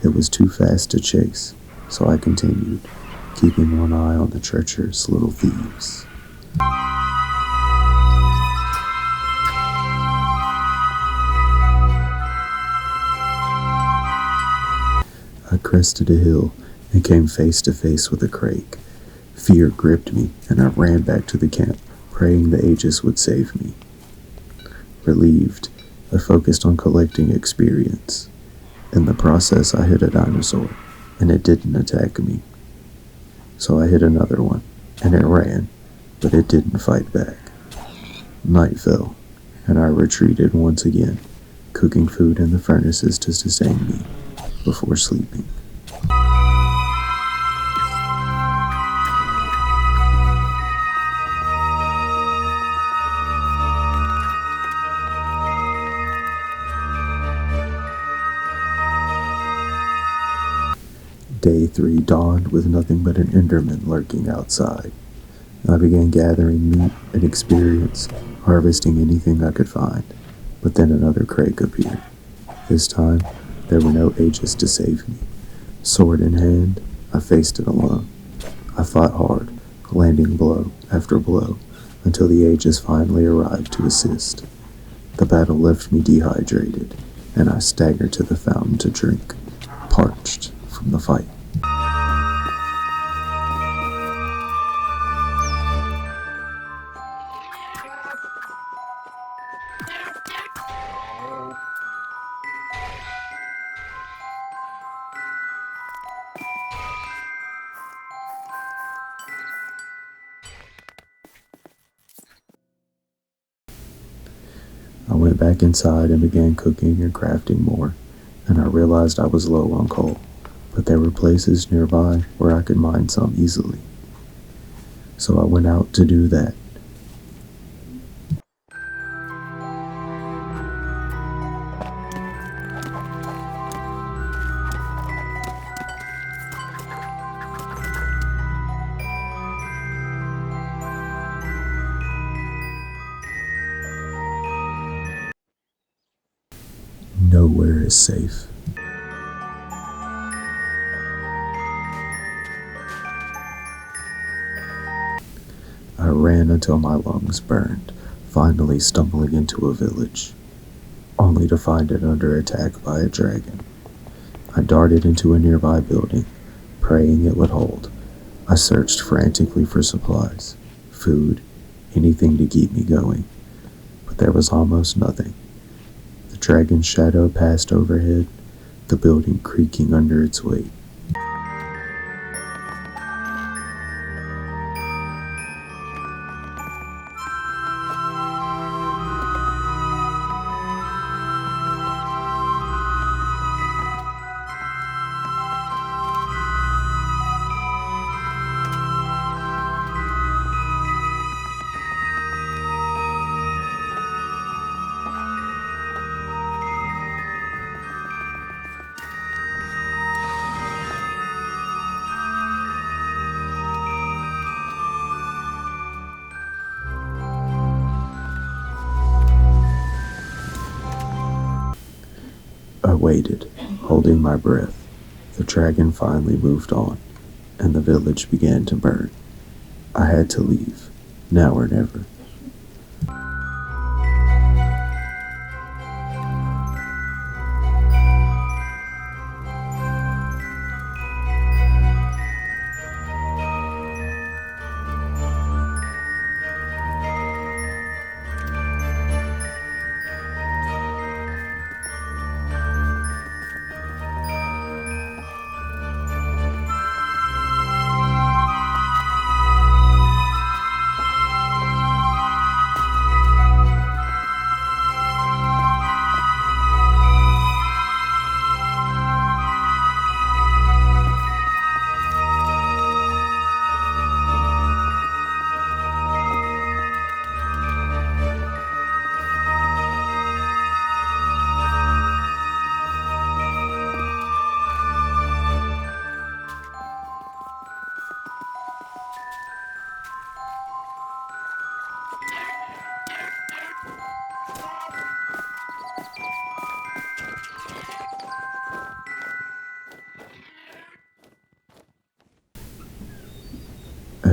It was too fast to chase, so I continued, keeping one eye on the treacherous little thieves. I crested a hill and came face to face with a crake. Fear gripped me, and I ran back to the camp, praying the Aegis would save me. Relieved, I focused on collecting experience. In the process, I hit a dinosaur, and it didn't attack me. So I hit another one, and it ran, but it didn't fight back. Night fell, and I retreated once again, cooking food in the furnaces to sustain me before sleeping. Day 3 dawned with nothing but an Enderman lurking outside. I began gathering meat and experience, harvesting anything I could find, but then another crake appeared. This time, there were no Aegis to save me. Sword in hand, I faced it alone. I fought hard, landing blow after blow, until the Aegis finally arrived to assist. The battle left me dehydrated, and I staggered to the fountain to drink, parched from the fight. I went back inside and began cooking and crafting more, and I realized I was low on coal, but there were places nearby where I could mine some easily. So I went out to do that. Nowhere is safe. I ran until my lungs burned, finally stumbling into a village, only to find it under attack by a dragon. I darted into a nearby building, praying it would hold. I searched frantically for supplies, food, anything to keep me going, but there was almost nothing. The dragon's shadow passed overhead, the building creaking under its weight. I waited, holding my breath. The dragon finally moved on, and the village began to burn. I had to leave, now or never.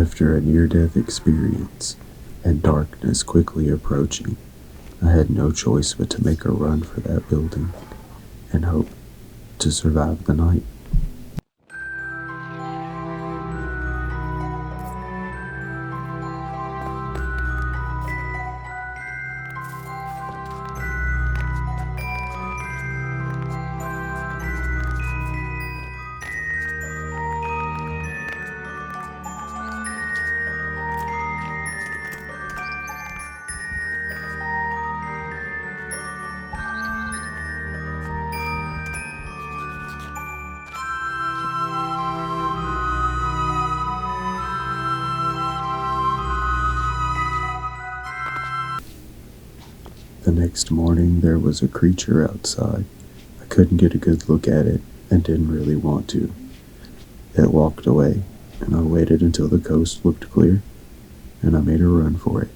After a near-death experience and darkness quickly approaching, I had no choice but to make a run for that building and hope to survive the night. The next morning, there was a creature outside. I couldn't get a good look at it and didn't really want to. It walked away, and I waited until the coast looked clear, and I made a run for it.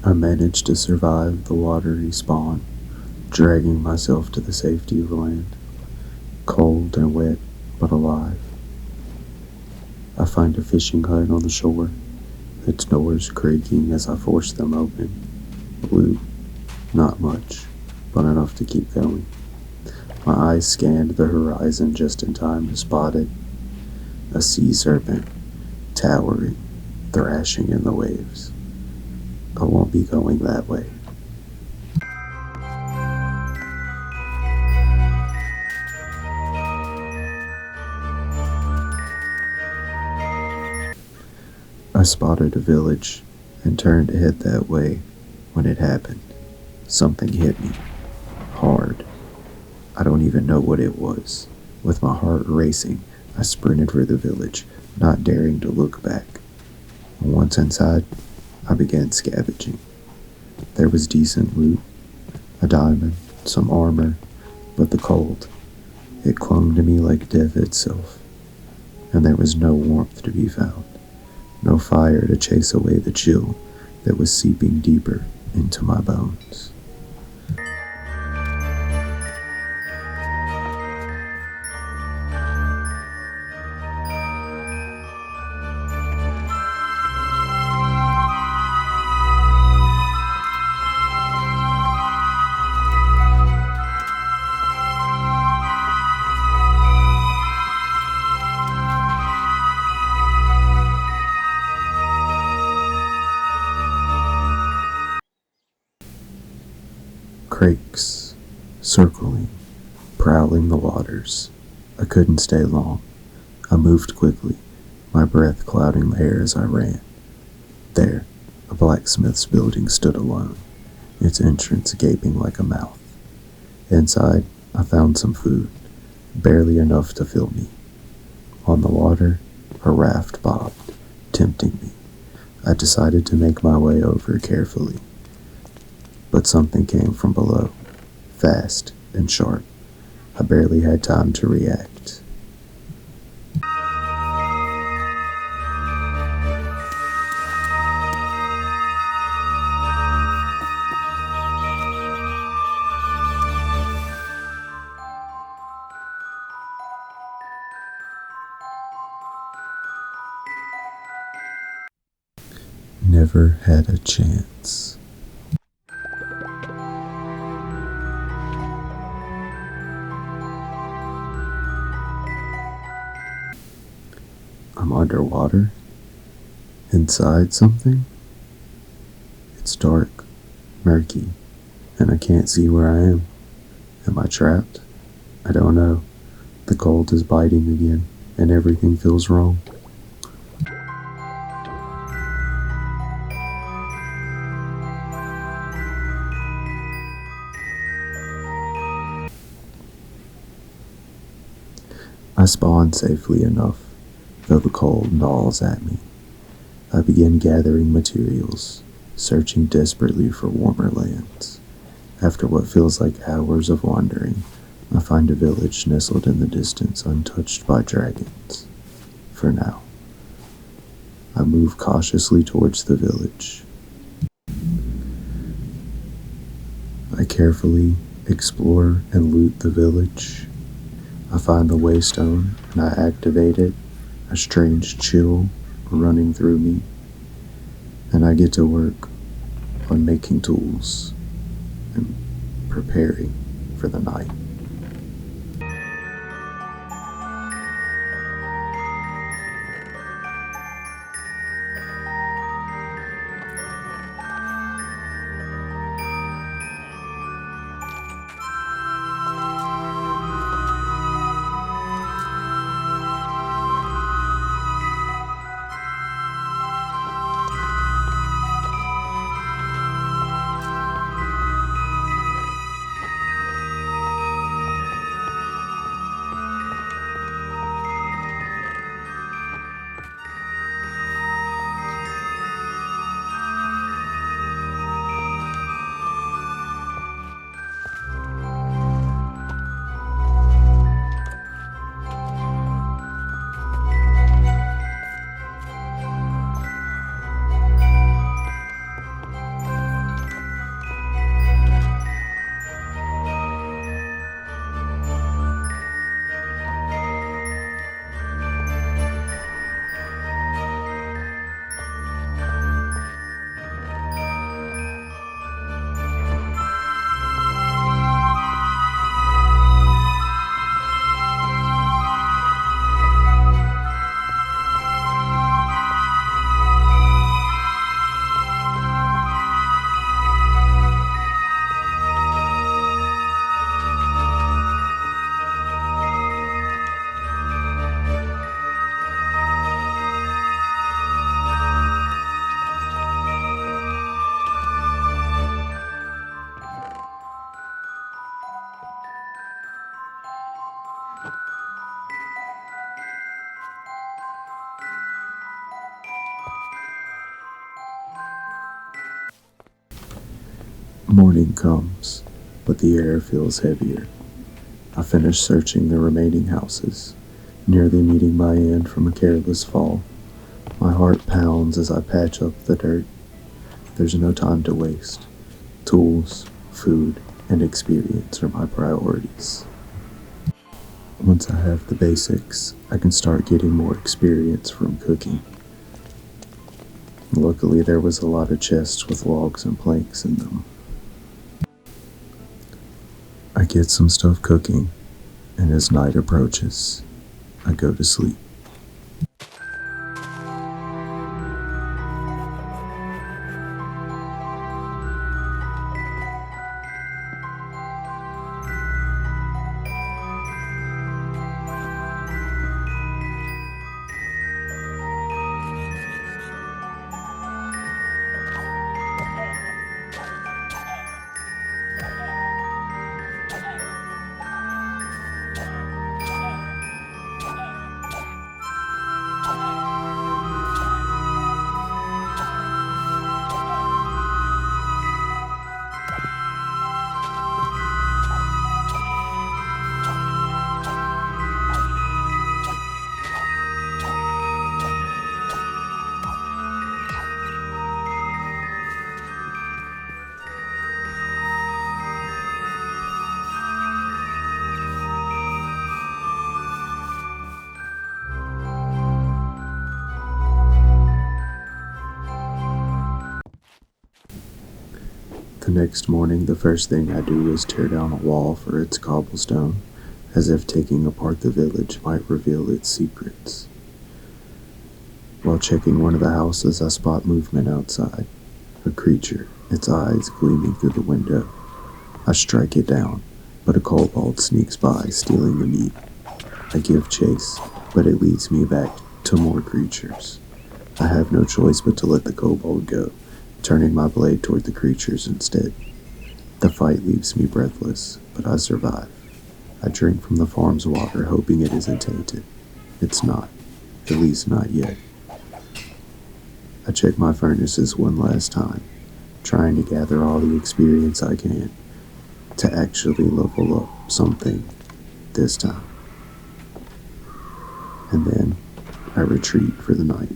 I managed to survive the watery spawn, dragging myself to the safety of land, cold and wet, but alive. I find a fishing hut on the shore, its doors creaking as I force them open. Blue, not much, but enough to keep going. My eyes scanned the horizon just in time to spot it, a sea serpent, towering, thrashing in the waves. I won't be going that way. I spotted a village and turned to head that way when it happened. Something hit me, hard. I don't even know what it was. With my heart racing, I sprinted for the village, not daring to look back. And once inside, I began scavenging. There was decent loot, a diamond, some armor, but the cold, it clung to me like death itself. And there was no warmth to be found, no fire to chase away the chill that was seeping deeper into my bones. Crakes, circling, prowling the waters. I couldn't stay long. I moved quickly, my breath clouding the air as I ran. There, a blacksmith's building stood alone, its entrance gaping like a mouth. Inside, I found some food, barely enough to fill me. On the water, a raft bobbed, tempting me. I decided to make my way over carefully. But something came from below, fast and sharp. I barely had time to react. Never had a chance. I'm underwater, inside something. It's dark, murky, and I can't see where I am. Am I trapped? I don't know. The cold is biting again, and everything feels wrong. I I spawn safely enough, though the cold gnaws at me. I begin gathering materials, searching desperately for warmer lands. After what feels like hours of wandering, I find a village nestled in the distance, untouched by dragons. For now. I move cautiously towards the village. I carefully explore and loot the village. I find the waystone and I activate it, a strange chill running through me, and I get to work on making tools and preparing for the night. Morning comes, but the air feels heavier. I finish searching the remaining houses, nearly meeting my end from a careless fall. My heart pounds as I patch up the dirt. There's no time to waste. Tools, food, and experience are my priorities. Once I have the basics, I can start getting more experience from cooking. Luckily, there was a lot of chests with logs and planks in them. I get some stuff cooking, and as night approaches, I go to sleep. The next morning, the first thing I do is tear down a wall for its cobblestone, as if taking apart the village might reveal its secrets. While checking one of the houses, I spot movement outside. A creature, its eyes gleaming through the window. I strike it down, but a kobold sneaks by, stealing the meat. I give chase, but it leads me back to more creatures. I have no choice but to let the kobold go, turning my blade toward the creatures instead. The fight leaves me breathless, but I survive. I drink from the farm's water, hoping it isn't tainted. It's not, at least not yet. I check my furnaces one last time, trying to gather all the experience I can to actually level up something this time. And then I retreat for the night.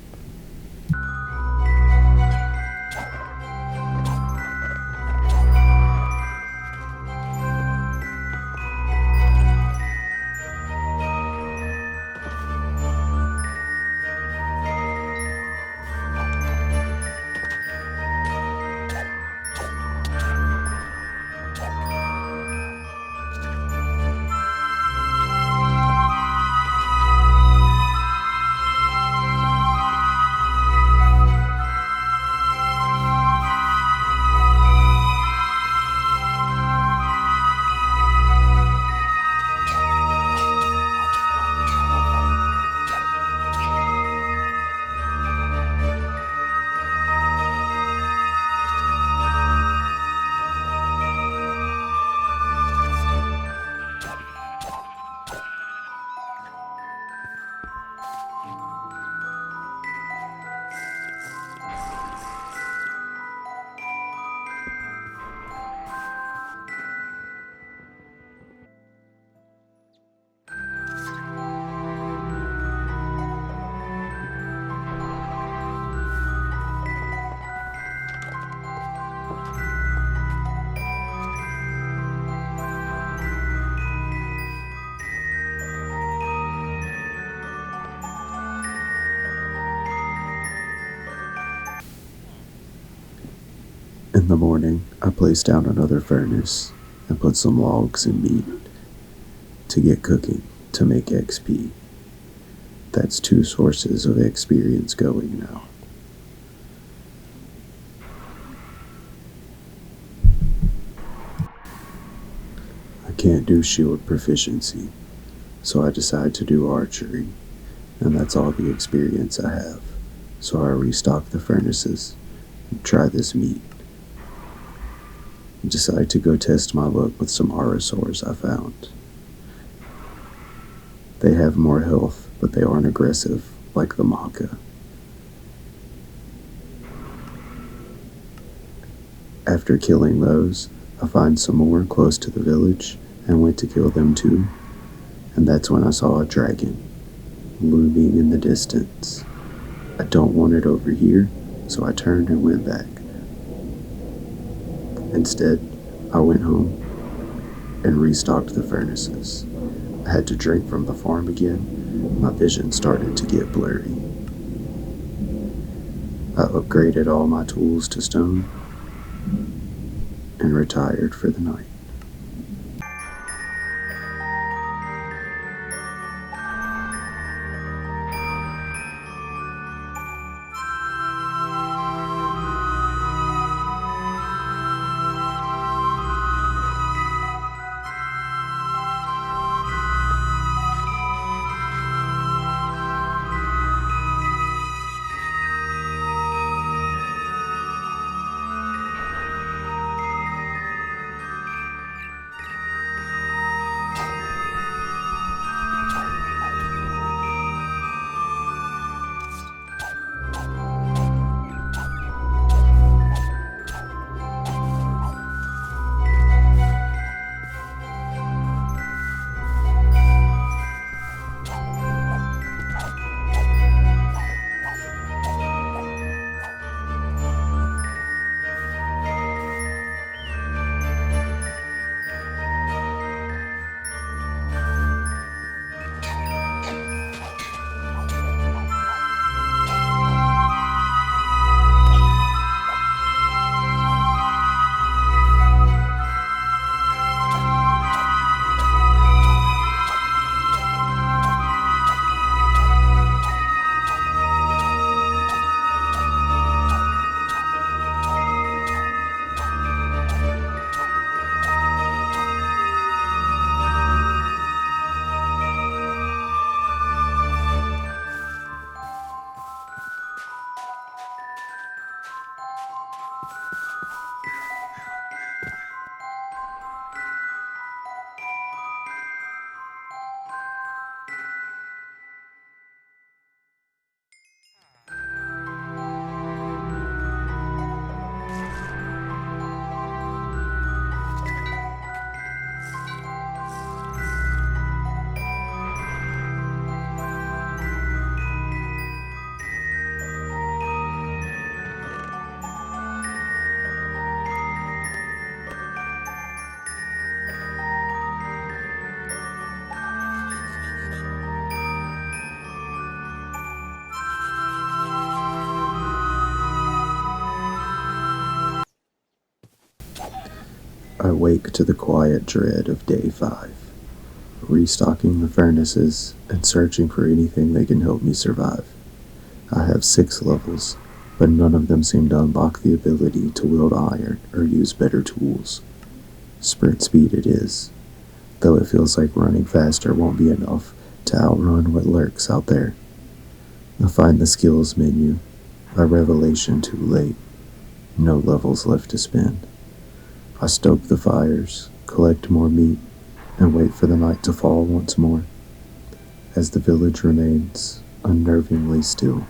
In the morning, I place down another furnace and put some logs and meat to get cooking to make XP. That's 2 sources of experience going now. I can't do shield proficiency, so I decide to do archery, and that's all the experience I have. So I restock the furnaces and try this meat. Decide to go test my luck with some Arasaurs I found. They have more health, but they aren't aggressive like the Maka. After killing those, I find some more close to the village and went to kill them too, and that's when I saw a dragon looming in the distance. I don't want it over here, so I turned and went back. Instead, I went home and restocked the furnaces. I had to drink from the farm again. My vision started to get blurry. I upgraded all my tools to stone and retired for the night. I wake to the quiet dread of day 5, restocking the furnaces and searching for anything that can help me survive. I have 6 levels, but none of them seem to unlock the ability to wield iron or use better tools. Sprint speed it is, though it feels like running faster won't be enough to outrun what lurks out there. I find the skills menu, a revelation too late. No levels left to spend. I stoke the fires, collect more meat, and wait for the night to fall once more, as the village remains unnervingly still.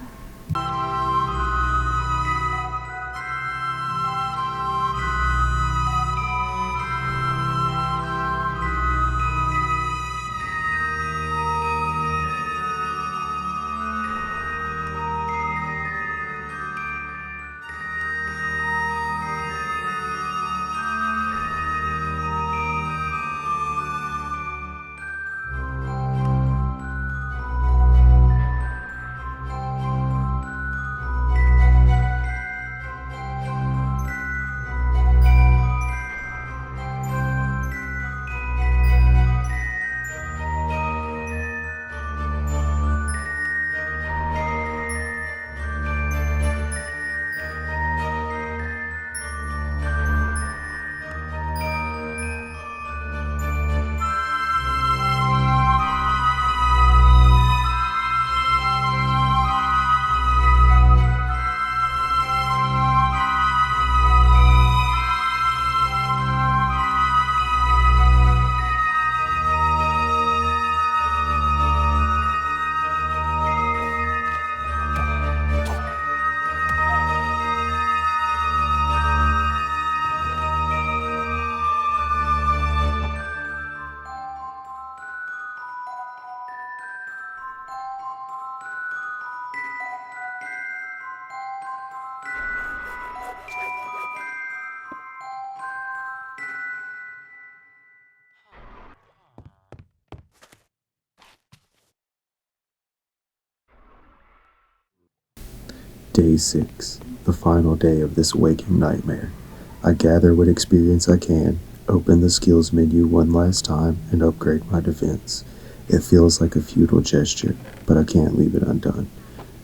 Day 6, the final day of this waking nightmare. I gather what experience I can, open the skills menu one last time, and upgrade my defense. It feels like a futile gesture, but I can't leave it undone.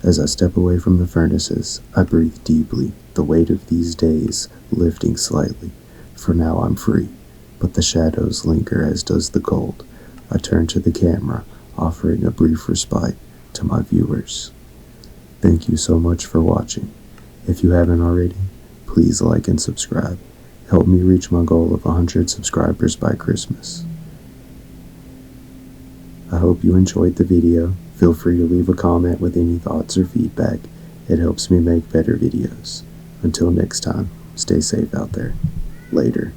As I step away from the furnaces, I breathe deeply, the weight of these days lifting slightly. For now I'm free, but the shadows linger as does the cold. I turn to the camera, offering a brief respite to my viewers. Thank you so much for watching. If you haven't already, please like and subscribe. Help me reach my goal of 100 subscribers by Christmas. I hope you enjoyed the video. Feel free to leave a comment with any thoughts or feedback. It helps me make better videos. Until next time, stay safe out there. Later.